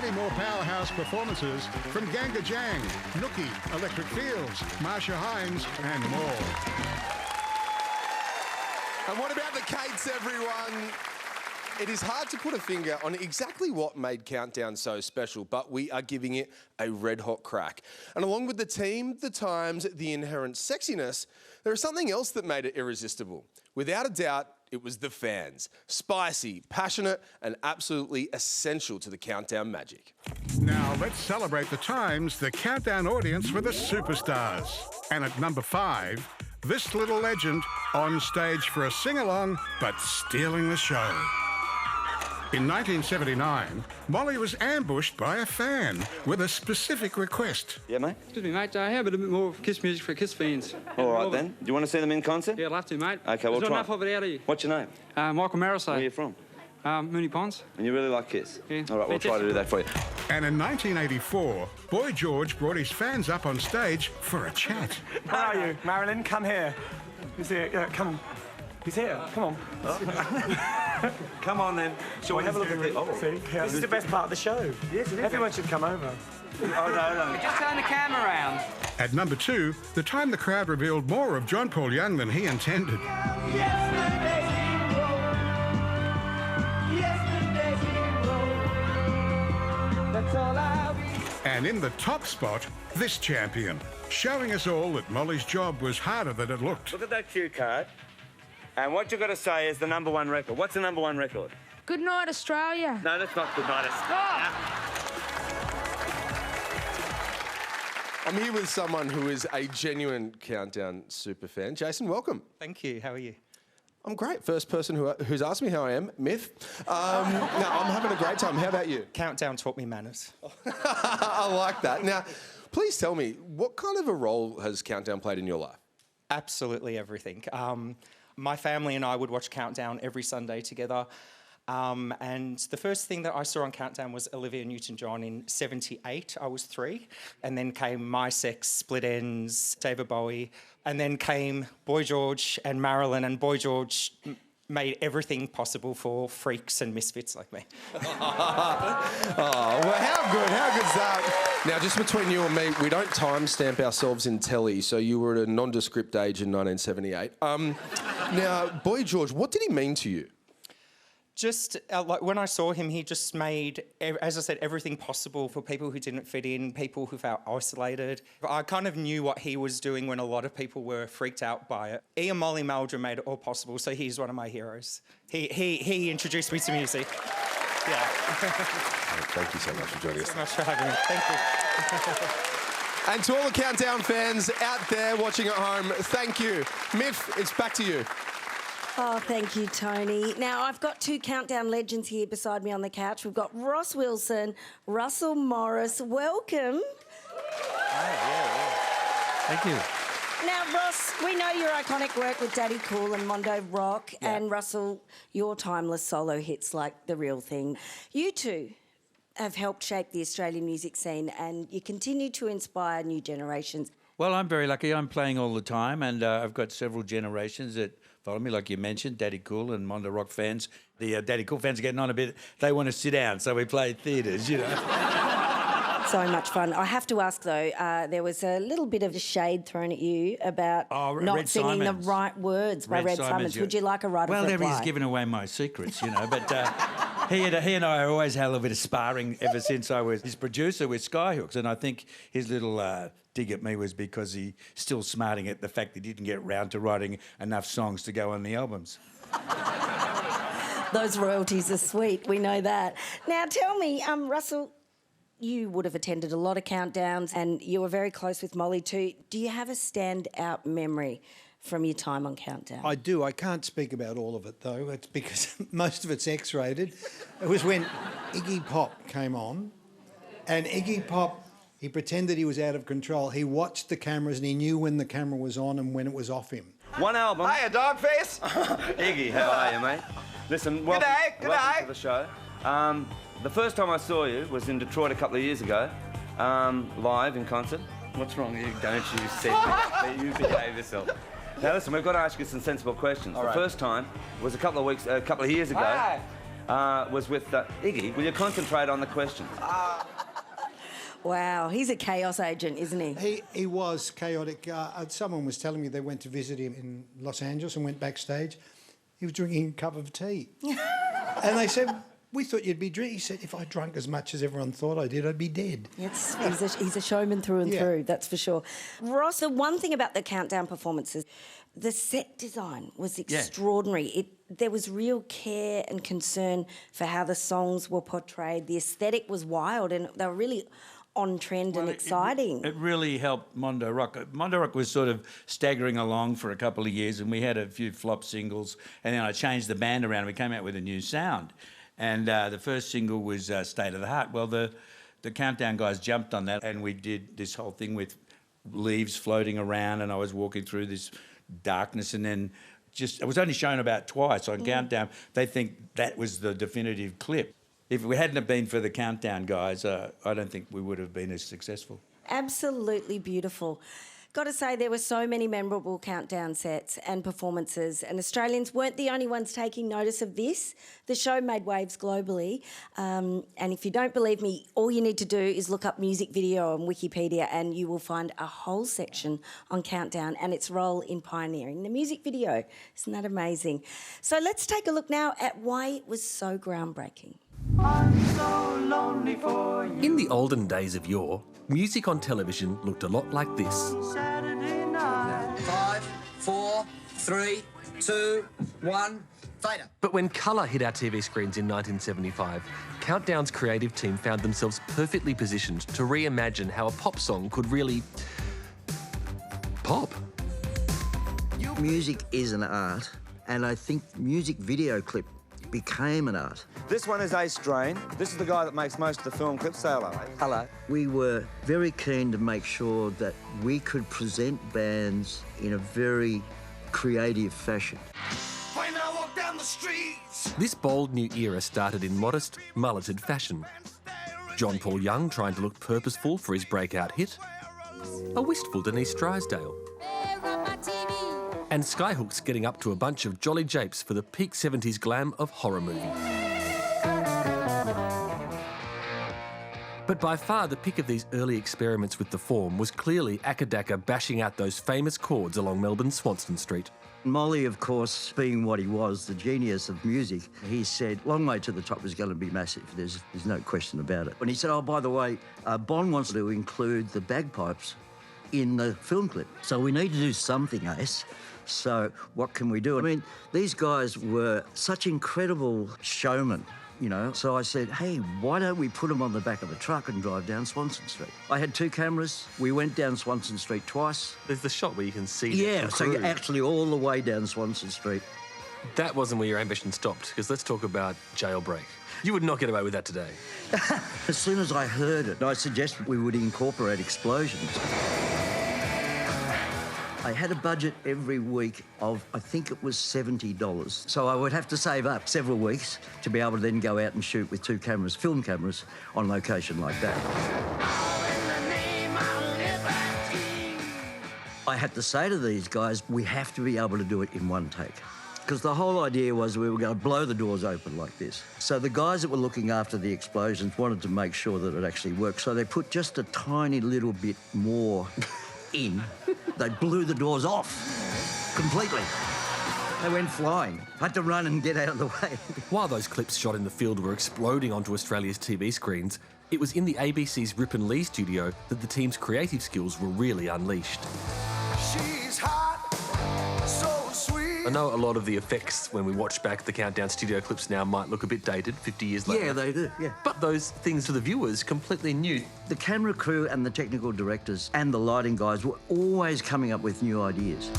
20 more powerhouse performances from Ganga Jang, Nookie, Electric Fields, Marsha Hines, and more. And what about the Kates, everyone? It is hard to put a finger on exactly what made Countdown so special, but we are giving it a red-hot crack. And along with the team, the times, the inherent sexiness, there is something else that made it irresistible. Without a doubt, it was the fans. Spicy, passionate, and absolutely essential to the Countdown magic. Now let's celebrate the times the Countdown audience were the superstars. And at number 5, this little legend on stage for a sing-along, but stealing the show. In 1979, Molly was ambushed by a fan with a specific request. Yeah, mate? Excuse me, mate. How about a bit more Kiss music for Kiss fans? All right, then. Do you want to see them in concert? Yeah, I'd love to, mate. OK, we'll There's try. not enough of it out of you. What's your name? Michael Marisay. Where are you from? Mooney Ponds. And you really like Kiss? Yeah. All right, we'll try to do that for you. And in 1984, Boy George brought his fans up on stage for a chat. Where are you? Marilyn, come here. He's here. Yeah, come on. He's here. Come on. Come on, then. Shall we have a look at the... Oh. See? This is the best part of the show. Yes, it is. Everyone should come over. Oh, no. Just turn the camera around. At number 2, the time the crowd revealed more of John Paul Young than he intended. And in the top spot, this champion, showing us all that Molly's job was harder than it looked. Look at that cue card. And what you've got to say is the number 1 record. What's the number 1 record? Good Night Australia. No, that's not Good Night Australia. I'm here with someone who is a genuine Countdown super fan. Jason, welcome. Thank you. How are you? I'm great. First person who's asked me how I am. Myth. No, I'm having a great time. How about you? Countdown taught me manners. I like that. Now, please tell me, what kind of a role has Countdown played in your life? Absolutely everything. My family and I would watch Countdown every Sunday together. And the first thing that I saw on Countdown was Olivia Newton-John in '78. I was 3. And then came My Sex, Split Enz, David Bowie. And then came Boy George and Marilyn. And Boy George made everything possible for freaks and misfits like me. Oh, well, how good's that? Now, just between you and me, we don't timestamp ourselves in telly, so you were at a nondescript age in 1978. Now, Boy George, what did he mean to you? Just like when I saw him, he just made, as I said, everything possible for people who didn't fit in, people who felt isolated. I kind of knew what he was doing when a lot of people were freaked out by it. Ian Molly Meldrum made it all possible, so he's one of my heroes. He introduced me to music. Yeah. Thank you so much for joining us. Thanks so much for having me. Thank you. And to all the Countdown fans out there watching at home, thank you. Myth, it's back to you. Oh, thank you, Tony. Now, I've got 2 Countdown legends here beside me on the couch. We've got Ross Wilson, Russell Morris. Welcome. Thank you. Now, Ross, we know your iconic work with Daddy Cool and Mondo Rock, and Russell, your timeless solo hits like The Real Thing. You two have helped shape the Australian music scene, and you continue to inspire new generations. Well, I'm very lucky. I'm playing all the time, and I've got several generations that follow me, like you mentioned, Daddy Cool and Mondo Rock fans. The Daddy Cool fans are getting on a bit. They want to sit down, so we play theatres, you know. So much fun. I have to ask, though, there was a little bit of shade thrown at you about not Red singing Simons. the right words by Red Simons. Would you like a right of reply? Well, he's giving away my secrets, you know, but he and I have always had a little bit of sparring ever since I was his producer with Skyhooks, and I think his little dig at me was because he's still smarting at the fact that he didn't get round to writing enough songs to go on the albums. Those royalties are sweet, we know that. Now, tell me, Russell, you would have attended a lot of countdowns and you were very close with Molly too. Do you have a standout memory from your time on Countdown? I do. I can't speak about all of it, though. It's because most of it's X-rated. It was when Iggy Pop came on, and Iggy Pop, he pretended he was out of control. He watched the cameras and he knew when the camera was on and when it was off him. One album. Hiya, Dogface. Iggy, how are you, mate? Listen, welcome to the show. The first time I saw you was in Detroit a couple of years ago, live in concert. What's wrong? Don't you see me? You behave yourself. Now listen, we've got to ask you some sensible questions. The first time was a couple of years ago. was with Iggy. Will you concentrate on the question? Wow, he's a chaos agent, isn't he? He was chaotic. Someone was telling me they went to visit him in Los Angeles and went backstage. He was drinking a cup of tea. And they said, we thought you'd be drinking. He said, if I drank as much as everyone thought I did, I'd be dead. He's a showman through and through, that's for sure. Ross, the one thing about the Countdown performances, the set design was extraordinary. There was real care and concern for how the songs were portrayed. The aesthetic was wild and they were really on trend and exciting. It really helped Mondo Rock. Mondo Rock was sort of staggering along for a couple of years and we had a few flop singles and then I changed the band around and we came out with a new sound. And the first single was State of the Heart. Well, the Countdown guys jumped on that and we did this whole thing with leaves floating around and I was walking through this darkness and then it was only shown about twice on Countdown. They think that was the definitive clip. If we hadn't have been for the Countdown guys, I don't think we would have been as successful. Absolutely beautiful. Got to say, there were so many memorable Countdown sets and performances, and Australians weren't the only ones taking notice of this. The show made waves globally, and if you don't believe me, all you need to do is look up music video on Wikipedia and you will find a whole section on Countdown and its role in pioneering the music video. Isn't that amazing? So let's take a look now at why it was so groundbreaking. I'm so lonely for you. In the olden days of yore, music on television looked a lot like this. Saturday night. 5, 4, 3, 2, 1, fader. But when colour hit our TV screens in 1975, Countdown's creative team found themselves perfectly positioned to reimagine how a pop song could really pop. Music is an art, and I think music video clip became an art. This one is Ace Drain. This is the guy that makes most of the film clips. Say hello, Ace. Hello. We were very keen to make sure that we could present bands in a very creative fashion. When I walk down the streets. This bold new era started in modest, mulleted fashion. John Paul Young trying to look purposeful for his breakout hit. A wistful Denise Drysdale. And Skyhooks getting up to a bunch of jolly japes for the peak 70s glam of horror movie. But by far the pick of these early experiments with the form was clearly Akadaka bashing out those famous chords along Melbourne's Swanston Street. Molly, of course, being what he was, the genius of music, he said, Long Way to the Top is going to be massive. There's no question about it. And he said, oh, by the way, Bond wants to include the bagpipes in the film clip. So we need to do something, Ace. So what can we do? I mean, these guys were such incredible showmen, you know. So I said, hey, why don't we put them on the back of a truck and drive down Swanston Street? I had 2 cameras. We went down Swanston Street twice. There's the shot where you can see the so you're actually all the way down Swanston Street. That wasn't where your ambition stopped, because let's talk about Jailbreak. You would not get away with that today. As soon as I heard it, I suggested we would incorporate explosions. I had a budget every week of, I think it was $70. So I would have to save up several weeks to be able to then go out and shoot with 2 cameras, film cameras, on location like that. I had to say to these guys, we have to be able to do it in one take. Because the whole idea was we were going to blow the doors open like this. So the guys that were looking after the explosions wanted to make sure that it actually worked. So they put just a tiny little bit more in. They blew the doors off completely. They went flying. I had to run and get out of the way. While those clips shot in the field were exploding onto Australia's TV screens, it was in the ABC's Rip and Lee studio that the team's creative skills were really unleashed. She's hot, so sweet. I know a lot of the effects when we watch back the Countdown studio clips now might look a bit dated 50 years later. Yeah, they do, yeah. But those things to the viewers completely new. The camera crew and the technical directors and the lighting guys were always coming up with new ideas.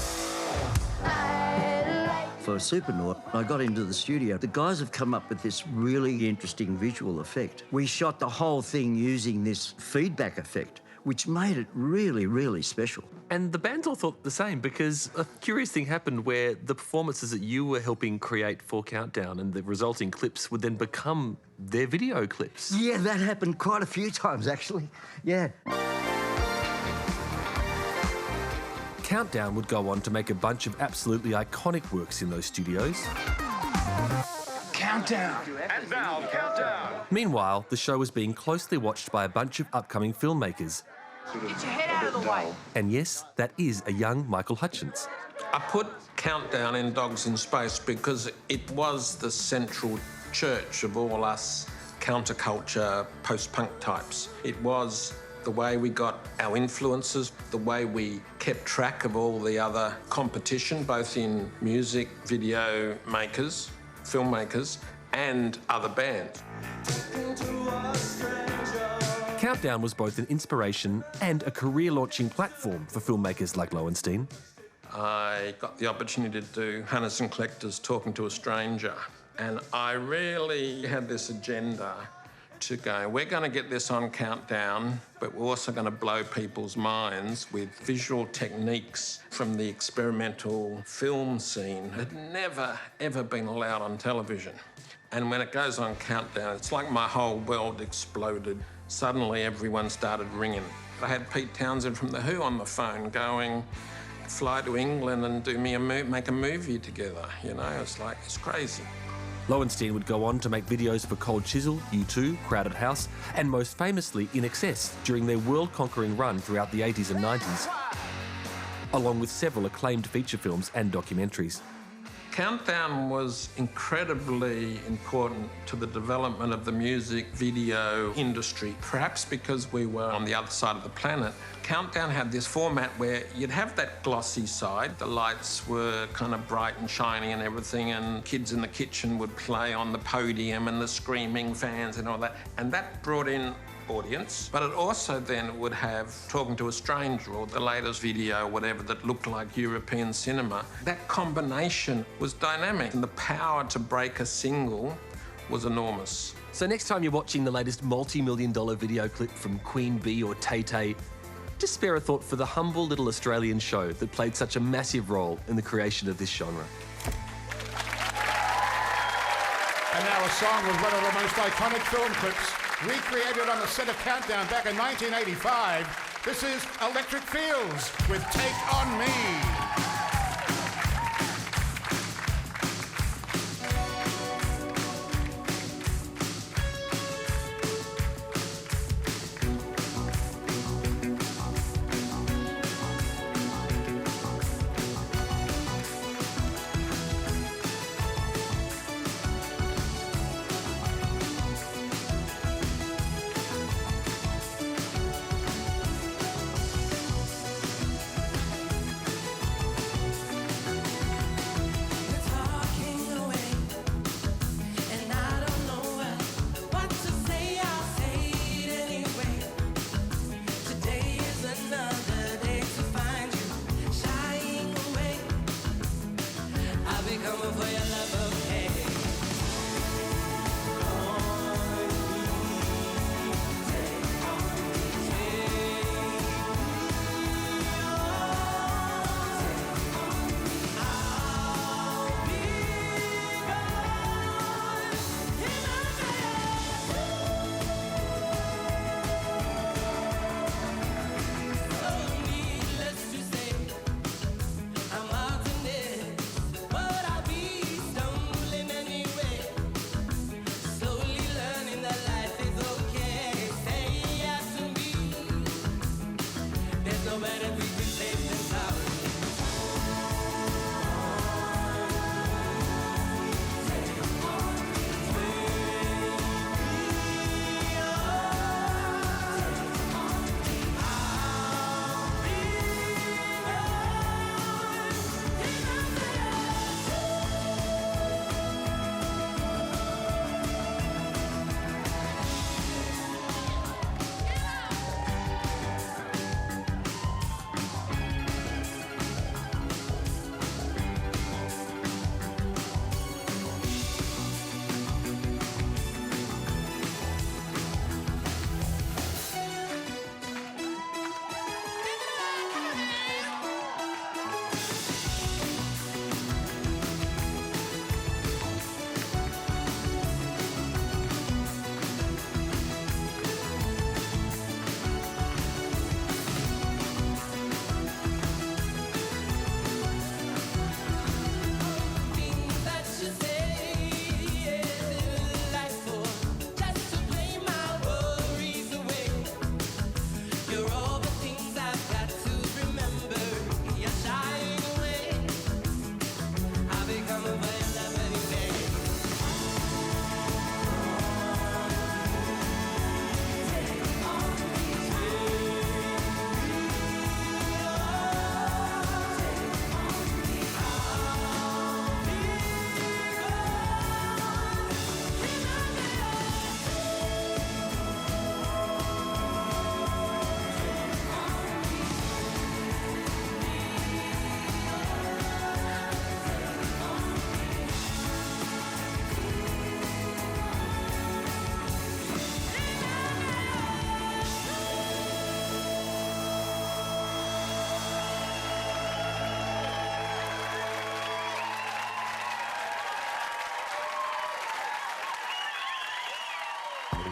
For Supernaut, I got into the studio. The guys have come up with this really interesting visual effect. We shot the whole thing using this feedback effect, which made it really, really special. And the bands all thought the same, because a curious thing happened where the performances that you were helping create for Countdown and the resulting clips would then become their video clips. Yeah, that happened quite a few times, actually. Yeah. Countdown would go on to make a bunch of absolutely iconic works in those studios. Countdown. And now, countdown. Meanwhile, the show was being closely watched by a bunch of upcoming filmmakers. Get your head out of the way. And yes, that is a young Michael Hutchence. I put Countdown in Dogs in Space because it was the central church of all us counterculture post-punk types. It was the way we got our influences, the way we kept track of all the other competition, both in music, video makers, filmmakers, and other bands. Countdown was both an inspiration and a career-launching platform for filmmakers like Lowenstein. I got the opportunity to do Hunters and Collectors Talking to a Stranger, and I really had this agenda to go, we're going to get this on Countdown, but we're also going to blow people's minds with visual techniques from the experimental film scene that had never, ever been allowed on television. And when it goes on Countdown, it's like my whole world exploded. Suddenly, everyone started ringing. I had Pete Townsend from The Who on the phone going, fly to England and do me make a movie together, you know? It's like, it's crazy. Lowenstein would go on to make videos for Cold Chisel, U2, Crowded House, and most famously In Excess during their world-conquering run throughout the 80s and 90s, along with several acclaimed feature films and documentaries. Countdown was incredibly important to the development of the music video industry. Perhaps because we were on the other side of the planet, Countdown had this format where you'd have that glossy side. The lights were kind of bright and shiny and everything, and kids in the kitchen would play on the podium and the screaming fans and all that. And that brought in audience, but it also then would have Talking to a Stranger or the latest video, whatever, that looked like European cinema. That combination was dynamic, and the power to break a single was enormous. So next time you're watching the latest multi-million-dollar video clip from Queen Bee or Tay-Tay, just spare a thought for the humble little Australian show that played such a massive role in the creation of this genre. And now a song with one of the most iconic film clips recreated on the set of Countdown back in 1985. This is Electric Fields with Take On Me.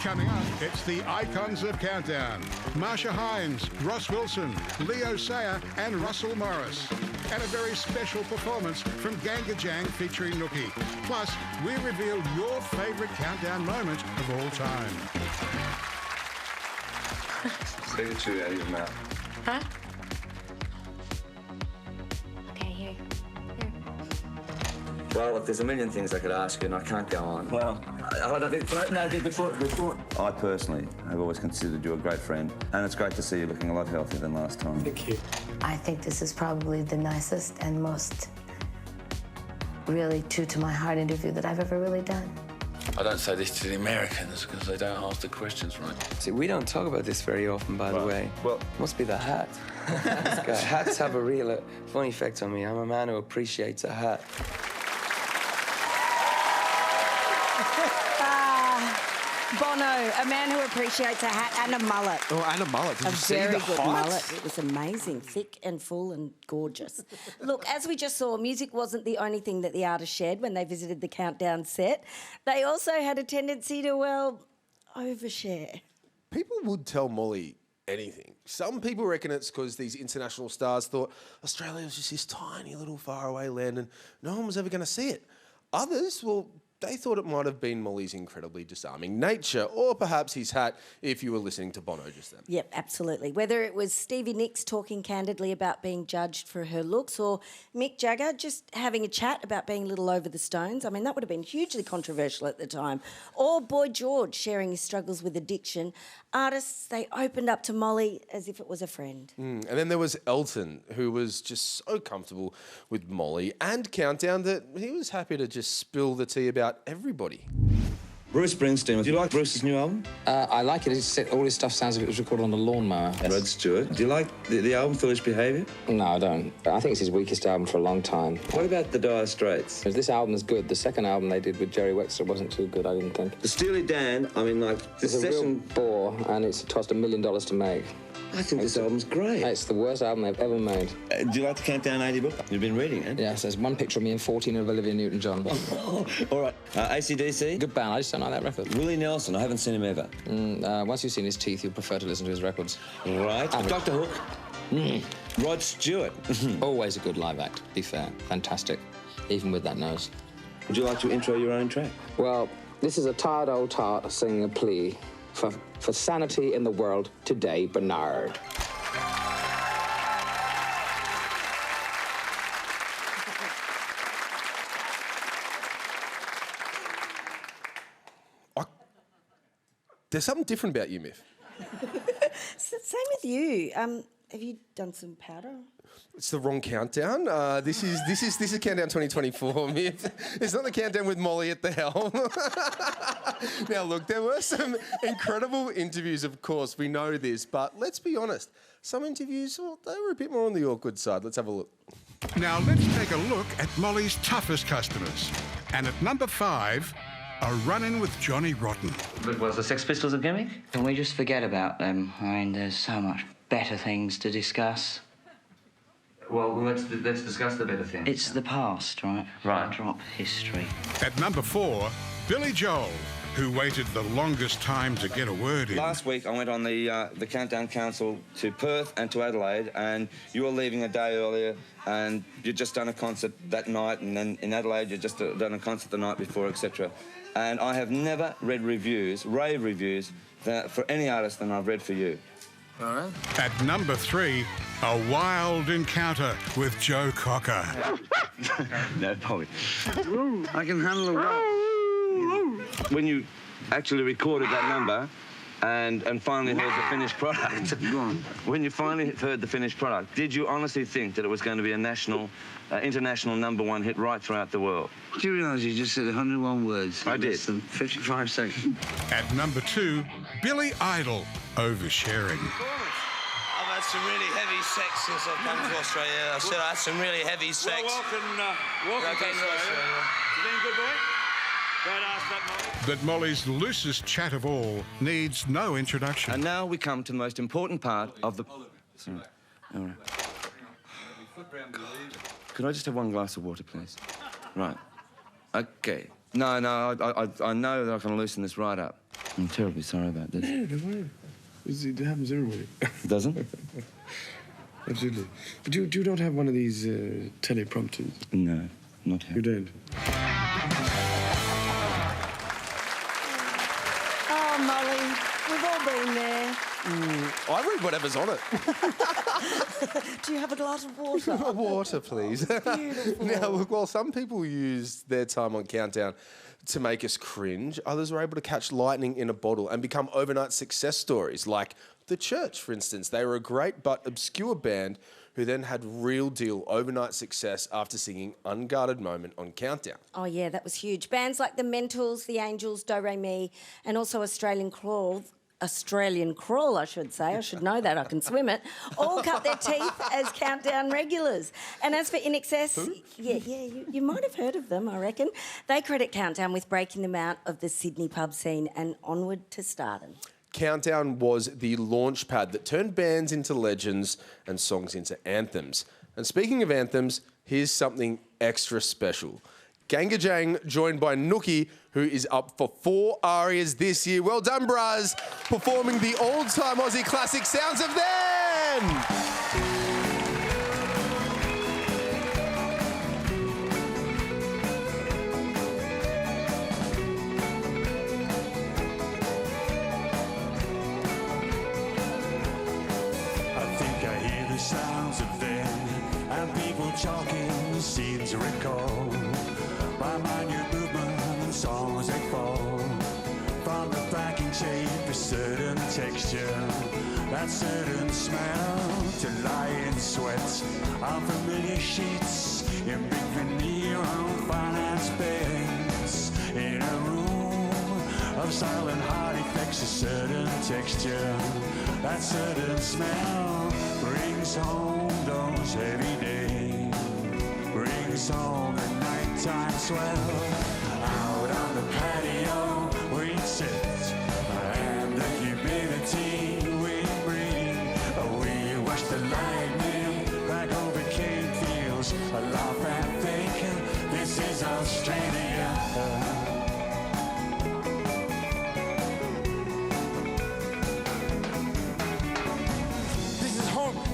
Coming up, it's the icons of Countdown. Marsha Hines, Ross Wilson, Leo Sayer and Russell Morris. And a very special performance from Gangajang featuring Nookie. Plus, we reveal your favourite Countdown moment of all time. Say the truth out of your mouth. Huh? Okay, here. Well, look, there's a million things I could ask you, and I can't go on. Well, I personally have always considered you a great friend, and it's great to see you looking a lot healthier than last time. Thank you. I think this is probably the nicest and most really true to my heart interview that I've ever really done. I don't say this to the Americans because they don't ask the questions right. See, we don't talk about this very often, by the way. Well, must be the hat. Hats have a real fun effect on me. I'm a man who appreciates a hat. Bono, a man who appreciates a hat and a mullet. Oh, and a mullet. Did a you see very the good height? mullet. It was amazing, thick and full and gorgeous. Look, as we just saw, music wasn't the only thing that the artists shared when they visited the Countdown set. They also had a tendency to, well, overshare. People would tell Molly anything. Some people reckon it's because these international stars thought Australia was just this tiny little faraway land and no one was ever going to see it. Others, well, they thought it might have been Molly's incredibly disarming nature, or perhaps his hat, if you were listening to Bono just then. Yep, absolutely. Whether it was Stevie Nicks talking candidly about being judged for her looks, or Mick Jagger just having a chat about being a little over the stones. I mean, that would have been hugely controversial at the time. Or Boy George sharing his struggles with addiction. Artists, they opened up to Molly as if it was a friend. And then there was Elton, who was just so comfortable with Molly and Countdown that he was happy to just spill the tea about everybody. Bruce Springsteen, do you like Bruce's new album? I like it. All his stuff sounds as if it was recorded on a lawnmower. Rod Stewart, do you like the album Foolish Behaviour? No, I don't. I think it's his weakest album for a long time. What about the Dire Straits? This album is good. The second album they did with Jerry Wexler wasn't too good, I didn't think. The Steely Dan, I mean, like, It's a real bore, and it's cost $1 million to make. I think this album's great. It's the worst album they've ever made. Do you like the Countdown 80 book? You've been reading it? Yes, there's one picture of me and 14 of Olivia Newton-John. All right. AC/DC? Good band, I just don't like that record. Willie Nelson, I haven't seen him ever. Once you've seen his teeth, you'll prefer to listen to his records. Right. Dr. Hook? Rod Stewart? Always a good live act, be fair. Fantastic, even with that nose. Would you like to intro your own track? Well, this is a tired old tart singing a plea for sanity in the world today, Bernard. There's something different about you, Miff. Same with you. Have you done some powder? It's the wrong countdown. This is Countdown 2024, Miff. It's not the countdown with Molly at the helm. Now, look, there were some incredible interviews, of course. We know this, but let's be honest. Some interviews, well, they were a bit more on the awkward side. Let's have a look. Now let's take a look at Molly's toughest customers. And at number 5, a run-in with Johnny Rotten. But was the Sex Pistols a gimmick? Can we just forget about them? I mean, there's so much better things to discuss. Well, let's discuss the better things. It's the past, right? Right. Drop history. At number 4, Billy Joel, who waited the longest time to get a word in. Last week, I went on the Countdown Council to Perth and to Adelaide, and you were leaving a day earlier, and you'd just done a concert that night, and then in Adelaide, you'd just done a concert the night before, etc. And I have never read reviews, rave reviews, for any artist than I've read for you. All right. At number 3, a wild encounter with Joe Cocker. No, Polly. I can handle a rock. When you actually recorded that number and finally heard the finished product, when you finally heard the finished product, did you honestly think that it was going to be a national, international #1 hit right throughout the world? Do you realise you just said 101 words? I did. Less than 55 seconds. At number 2, Billy Idol, oversharing. I've had some really heavy sex since I've come to Australia. I said I had some really heavy sex. Well, welcome to Australia. You been good, boy? Don't ask that, Molly. But Molly's loosest chat of all needs no introduction. And now we come to the most important part of the... Sorry. All right. Could I just have one glass of water, please? Right. Okay. No, I know that I can loosen this right up. I'm terribly sorry about this. Yeah, don't worry. It happens to everybody. It doesn't? Absolutely. But you don't have one of these teleprompters? No, not yet. You don't? Oh, Molly, we've all been there. I read whatever's on it. Do you have a glass of water? Water, please. Beautiful. Now, look, while some people use their time on Countdown to make us cringe, others were able to catch lightning in a bottle and become overnight success stories, like The Church, for instance. They were a great but obscure band who then had real deal overnight success after singing Unguarded Moment on Countdown. Oh, yeah, that was huge. Bands like The Mentals, The Angels, Do Re Mi, and also Australian Crawl, I should say. I should know that. I can swim it. All cut their teeth as Countdown regulars. And as for INXS, you might have heard of them, I reckon. They credit Countdown with breaking them out of the Sydney pub scene and onward to stardom. Countdown was the launch pad that turned bands into legends and songs into anthems. And speaking of anthems, here's something extra special. Gangajang joined by Nookie, who is up for 4 arias this year. Well done, Braz, performing the all-time Aussie classic Sounds of Then. Sounds of then, and people talking seem to recall by minute movement and songs they fall from the backing tape, a certain texture, that certain smell to lie in sweat on familiar sheets in big veneer on finance beds in a room of silent heart effects, a certain texture, that certain smell brings home those heavy days, brings home the nighttime swell. Out on the patio we sit, and the humidity we breathe. We watch the lightning back over cane fields, laugh and think this is Australia.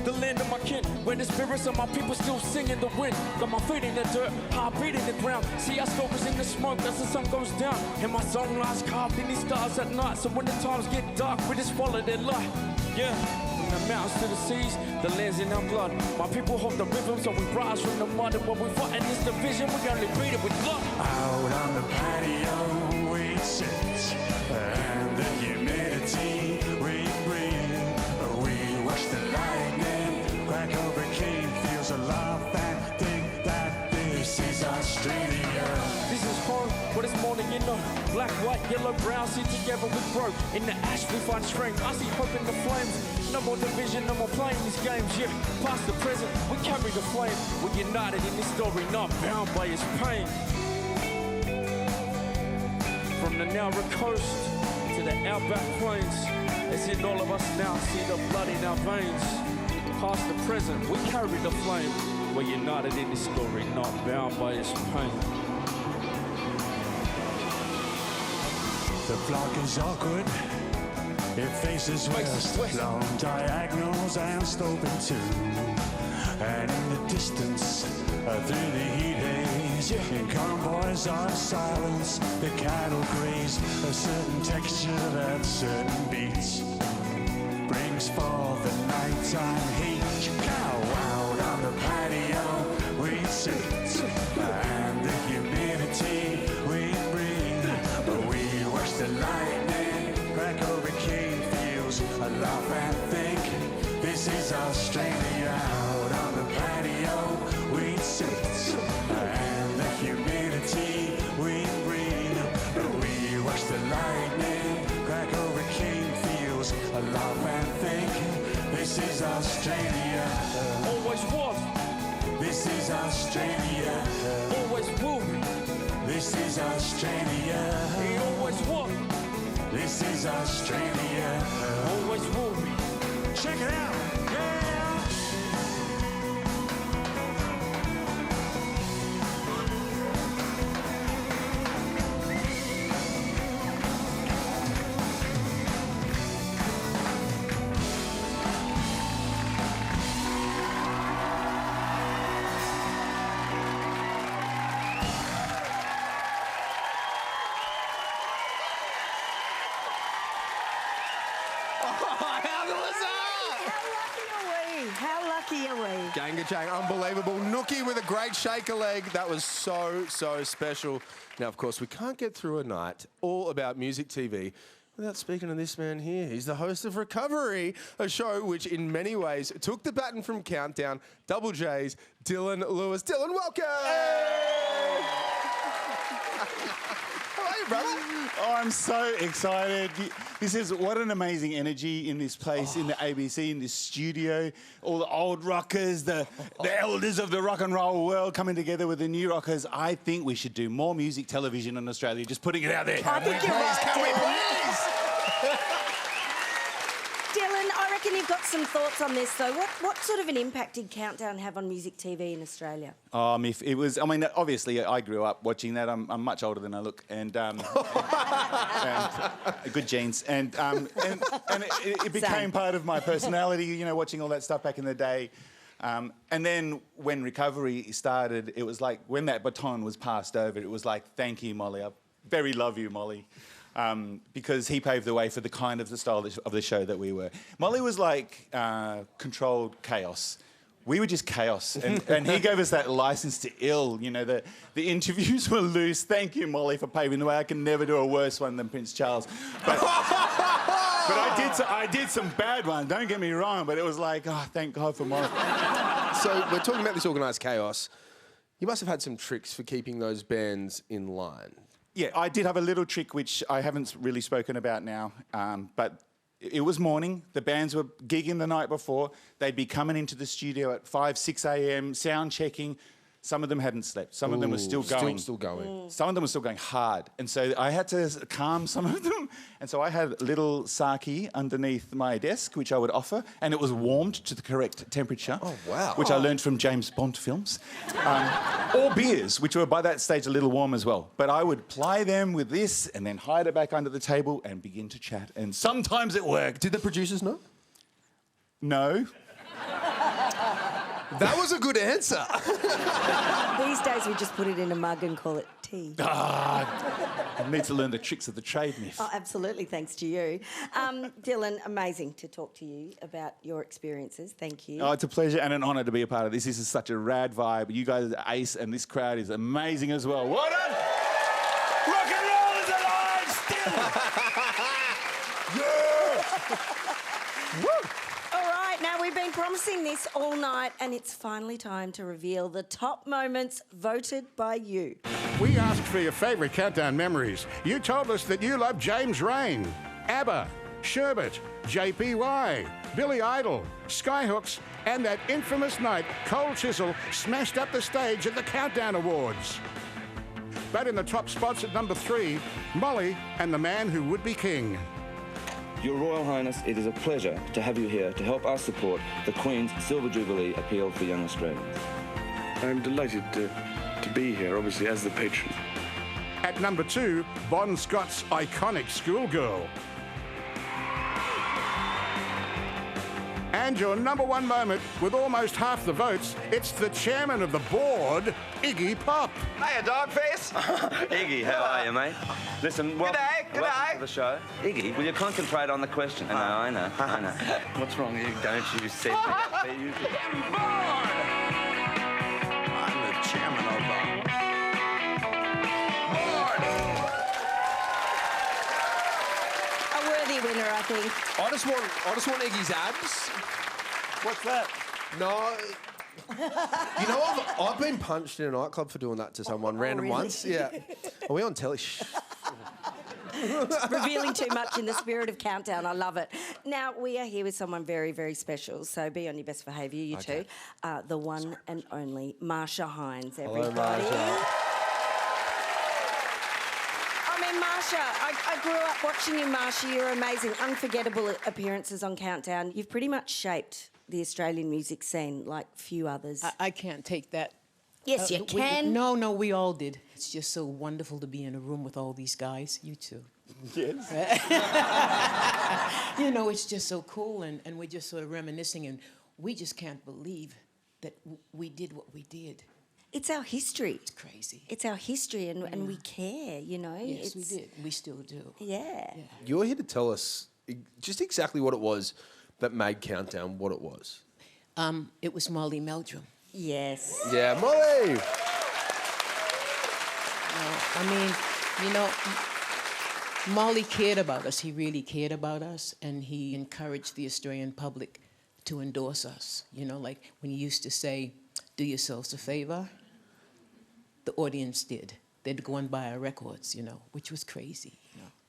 The land of my kin, where the spirits of my people still sing in the wind. Got my feet in the dirt, heartbeat in the ground. See our focus in the smoke as the sun goes down. And my song lies carved in these stars at night. So when the times get dark, we just follow their light. Yeah, from the mountains to the seas, the land's in our blood. My people hold the rhythm, so we rise from the mud. And when we fight in this division, we only beat it with love. Out on the patio we sit, and the humidity we breathe. We watch the lightning crack over cane fields, a laugh and think that this is Australia. This is home, what is morning in the black, white, yellow, brown, see together we grow. In the ash we find strength, I see hope in the flames. No more division, no more playing these games, yeah. Past the present, we carry the flame. We're united in this story, not bound by its pain. From the Nowra coast to the outback plains, it's in all of us now, see the blood in our veins. Past the present, we carry the flame. We're united in this story, not bound by its pain. The block is awkward, it faces west, long diagonals and sloping too. And in the distance, through the heat haze, in convoys of silence, the cattle graze, a certain texture, that certain beats brings forth the nighttime heat. Cow out on the patio we sit, and the humidity we breathe. But we watch the lightning crack over cane fields, laugh and think this is Australia. Out on the patio we sit, and the humidity we breathe. But we watch the lightning crack over cane fields, laugh and think this is Australia. Always was. This is Australia. Always will. This is Australia. He always was. This is Australia. Always will be. Check it out. Yeah. How good was that? How lucky are we? Ganga Chang, unbelievable. Nookie with a great shaker leg. That was so, so special. Now, of course, we can't get through a night all about music TV without speaking to this man here. He's the host of Recovery, a show which in many ways took the baton from Countdown. Double J's, Dylan Lewis. Dylan, welcome! Hey! How are you, brother? Oh, I'm so excited. This is what an amazing energy in this place, in the ABC, in this studio. All the old rockers, the elders of the rock and roll world coming together with the new rockers. I think we should do more music television in Australia. Just putting it out there. I think you're right, Can we please? Dylan, I reckon you've got some thoughts on this, though. What sort of an impact did Countdown have on music TV in Australia? Miff, it was, I mean, obviously I grew up watching that. I'm much older than I look, and good genes. And it became part of my personality, you know, watching all that stuff back in the day. And then when Recovery started, it was like, when that baton was passed over, it was like, thank you, Molly. I very love you, Molly. Because he paved the way for the kind of the style of the show that we were. Molly was like controlled chaos. We were just chaos, and he gave us that license to ill. You know, the interviews were loose. Thank you, Molly, for paving the way. I can never do a worse one than Prince Charles. But I did some bad ones. Don't get me wrong, but it was like, oh, thank God for Molly. So we're talking about this organised chaos. You must have had some tricks for keeping those bands in line. Yeah, I did have a little trick which I haven't really spoken about now, but it was morning. The bands were gigging the night before. They'd be coming into the studio at 5, 6 a.m, sound checking. Some of them hadn't slept. Some of them were still going. Still going. Some of them were still going hard. And so I had to calm some of them. And so I had little sake underneath my desk, which I would offer, and it was warmed to the correct temperature. Oh, wow. Which I learned from James Bond films. Or beers, which were by that stage a little warm as well. But I would ply them with this and then hide it back under the table and begin to chat. And sometimes it worked. Did the producers know? No. That was a good answer. These days we just put it in a mug and call it tea. I need to learn the tricks of the trade, Miff. Oh, absolutely, thanks to you. Dylan, amazing to talk to you about your experiences. Thank you. Oh, it's a pleasure and an honour to be a part of this. This is such a rad vibe. You guys are ace, and this crowd is amazing as well. Well done! Rock and roll is alive still! Yeah! Woo! All right, now we've been promising this all night, and it's finally time to reveal the top moments voted by you. We asked for your favourite Countdown memories. You told us that you love James Rain, ABBA, Sherbet, JPY, Billy Idol, Skyhooks, and that infamous night Cold Chisel smashed up the stage at the Countdown Awards. But in the top spots at number 3, Molly and the Man Who Would Be King. Your Royal Highness, it is a pleasure to have you here to help us support the Queen's Silver Jubilee appeal for young Australians. I'm delighted to be here, obviously, as the patron. At number 2, Bon Scott's iconic Schoolgirl. And your number 1 moment, with almost half the votes, it's the chairman of the board, Iggy Pop. Hiya, Dogface. Iggy, how are you, mate? Listen, welcome to the show. Iggy, will you concentrate on the question? I know. What's wrong with you? Don't you set me up. I'm the chairman of the board. A worthy winner, I think. I just want Iggy's abs. What's that? No. You know, I've been punched in a nightclub for doing that to someone random really? once. Yeah. Are we on telly? Revealing too much in the spirit of Countdown. I love it. Now, we are here with someone very, very special, so be on your best behaviour, you two. The one and only Marsha Hines, everybody. Hello, Marsha. Marsha, I grew up watching you, Marsha. You're amazing. Unforgettable appearances on Countdown. You've pretty much shaped the Australian music scene like few others. I can't take that. Yes, you can. No, we all did. It's just so wonderful to be in a room with all these guys. You too. Yes. You know, it's just so cool, and we're just sort of reminiscing, and we just can't believe that we did what we did. It's our history. It's crazy. It's our history, and we care, you know. Yes, we did. We still do. Yeah. You're here to tell us just exactly what it was that made Countdown what it was. It was Molly Meldrum. Yes. Yeah, Molly! Molly cared about us. He really cared about us, and he encouraged the Australian public to endorse us. Like when he used to say, "Do yourselves a favor," the audience did. They'd go and buy our records, which was crazy.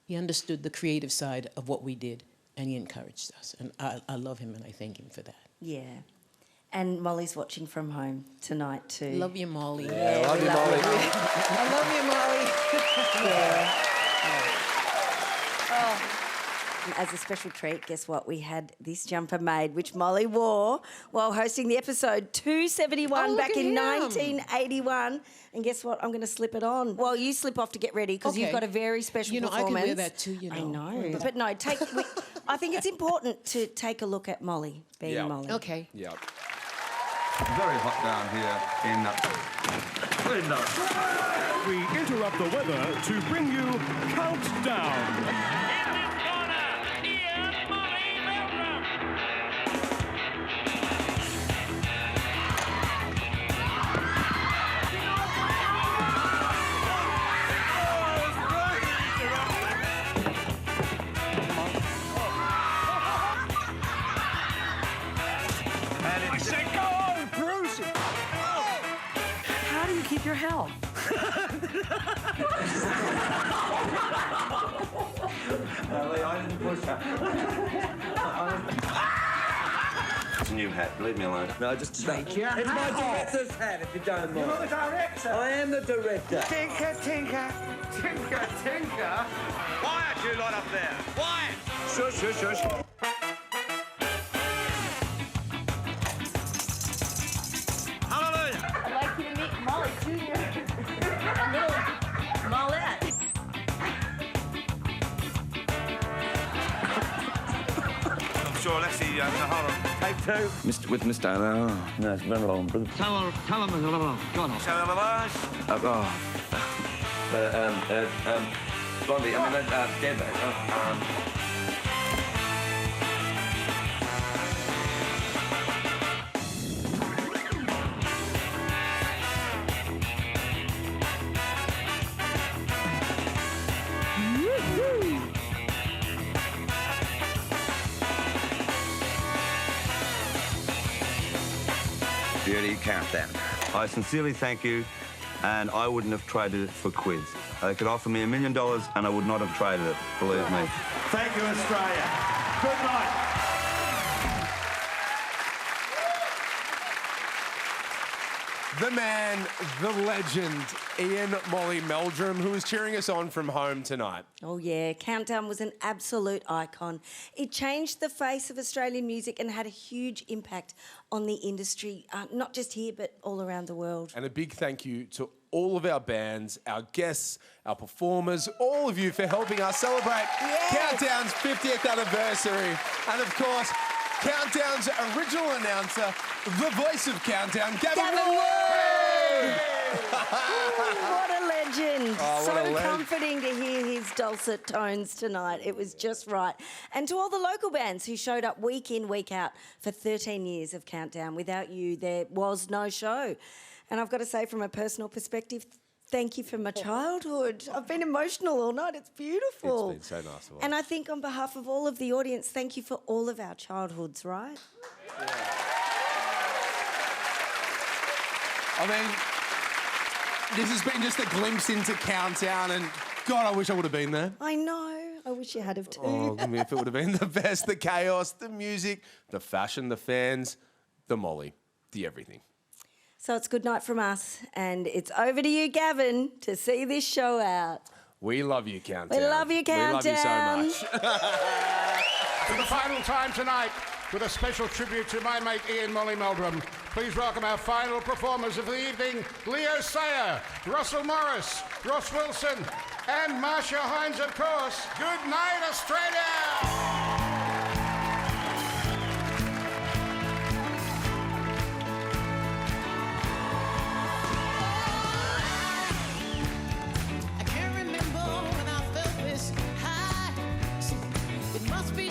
He understood the creative side of what we did, and he encouraged us. And I love him, and I thank him for that. Yeah. And Molly's watching from home tonight too. Love you, Molly. Yeah, love you, Molly. I love you, Molly. Yeah. Oh. And as a special treat, guess what? We had this jumper made, which Molly wore while hosting the episode 271 back in 1981. And guess what? I'm going to slip it on. Well, you slip off to get ready because you've got a very special performance. I can wear that too, I know. But no, I think it's important to take a look at Molly, being Molly. Okay. Yeah. Very hot down here in We interrupt the weather to bring you Countdown. Keep your health. I didn't push her. It's a new hat. Leave me alone. No, just take your hat It's my off. director's hat, if you don't mind. You're the director. I am the director. Tinker, tinker. Tinker, tinker. Quiet, you lot up there. Quiet. Shush, shush, shush. Hallelujah. I'd like you to meet Molly Jr. A little Mollette. I'm sure Alexi, hold on. Take two. With Mr. No, it's been a long. Tell him, go on. Blondie, Deb. Beauty Countdown. I sincerely thank you, and I wouldn't have traded it for quids. They could offer me $1 million, and I would not have traded it, believe me. Thank you, Australia. Good night. The man, the legend, Ian Molly Meldrum, who is cheering us on from home tonight. Oh, yeah. Countdown was an absolute icon. It changed the face of Australian music and had a huge impact on the industry, not just here, but all around the world. And a big thank you to all of our bands, our guests, our performers, all of you for helping us celebrate Countdown's 50th anniversary. And of course, Countdown's original announcer, the voice of Countdown, Gavin Wood! What a legend. Oh, what a so leg. comforting to hear his dulcet tones tonight. It was just right. And to all the local bands who showed up week in, week out for 13 years of Countdown. Without you, there was no show. And I've got to say, from a personal perspective, thank you for my childhood. I've been emotional all night. It's beautiful. It's been so nice to watch. And I think on behalf of all of the audience, thank you for all of our childhoods, right? I mean, this has been just a glimpse into Countdown, and God, I wish I would have been there. I know. I wish you had have too. Oh, I mean, if it would have been the best, the chaos, the music, the fashion, the fans, the Molly, the everything. So it's good night from us, and it's over to you, Gavin, to see this show out. We love you, Countdown. We love you, Countdown. We love you so much. For the final time tonight, with a special tribute to my mate Ian Molly Meldrum, please welcome our final performers of the evening, Leo Sayer, Russell Morris, Ross Wilson, and Marcia Hines, of course. Good night, Australia! I can't remember when I felt this high. It must be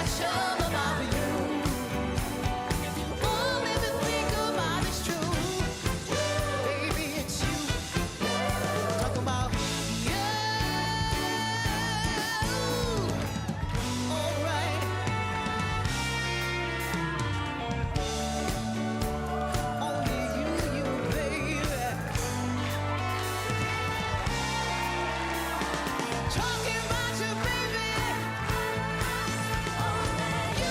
special about you. Oh, everything about it's true. Baby, it's you. Talk about you. All right. Only you, baby. Talking about you, baby. Only you.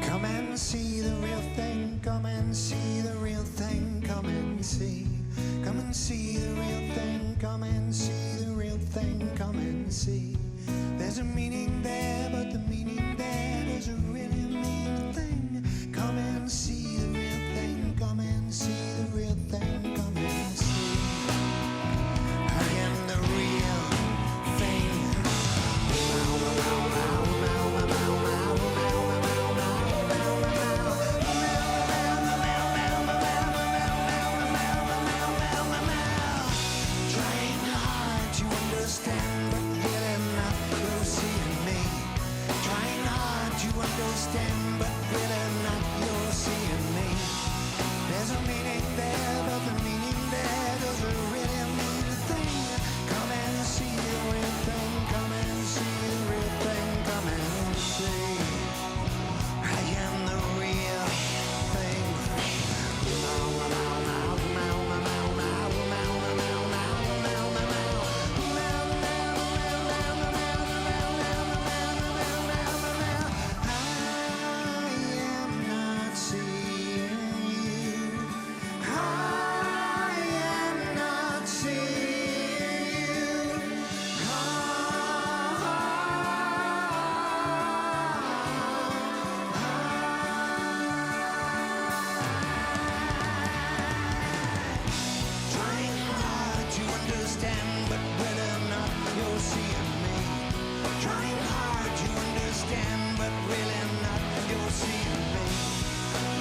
Come and see the real thing, come and see the real thing, come and see. Come and see the real thing, come and see the real thing, come and see. There's a meaning there, but the meaning there doesn't really mean a thing. Come and see the real thing, come and see the real thing, come and see. I am the real thing. Trying hard to understand, but really not you're seeing me. Trying hard to understand, but really not you're seeing me. There's a meaning there, but the meaning there doesn't really mean a thing. Come and see the real thing, come and see the real thing, come and see. I am the real thing. Trying hard to understand, but really not you're seeing me. Trying hard to understand, but really not you're seeing me.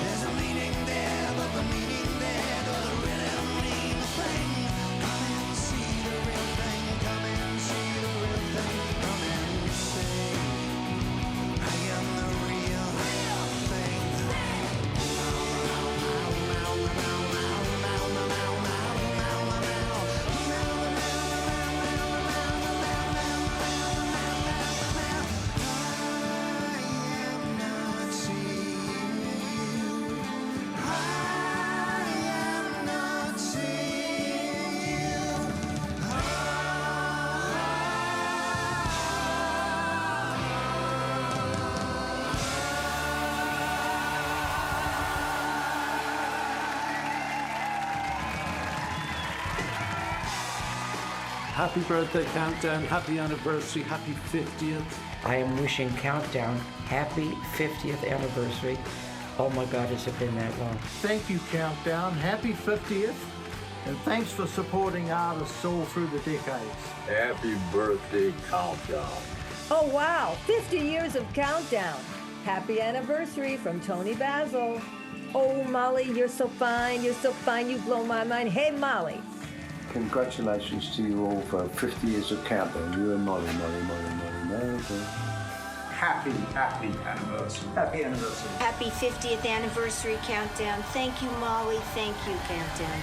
There's a meaning there, but the meaning there doesn't really mean a thing. Come and see the real thing, come and see the real thing, come and see. I am the real thing. Happy birthday, Countdown. Happy anniversary. Happy 50th. I am wishing Countdown happy 50th anniversary. Oh my God, has it been that long? Thank you, Countdown. Happy 50th. And thanks for supporting artists all through the decades. Happy birthday, Countdown. Oh, wow. 50 years of Countdown. Happy anniversary from Tony Basil. Oh, Molly, you're so fine. You're so fine. You blow my mind. Hey, Molly. Congratulations to you all for 50 years of Countdown. You and Molly. Happy anniversary. Happy anniversary. Happy 50th anniversary, Countdown. Thank you, Molly. Thank you, Countdown.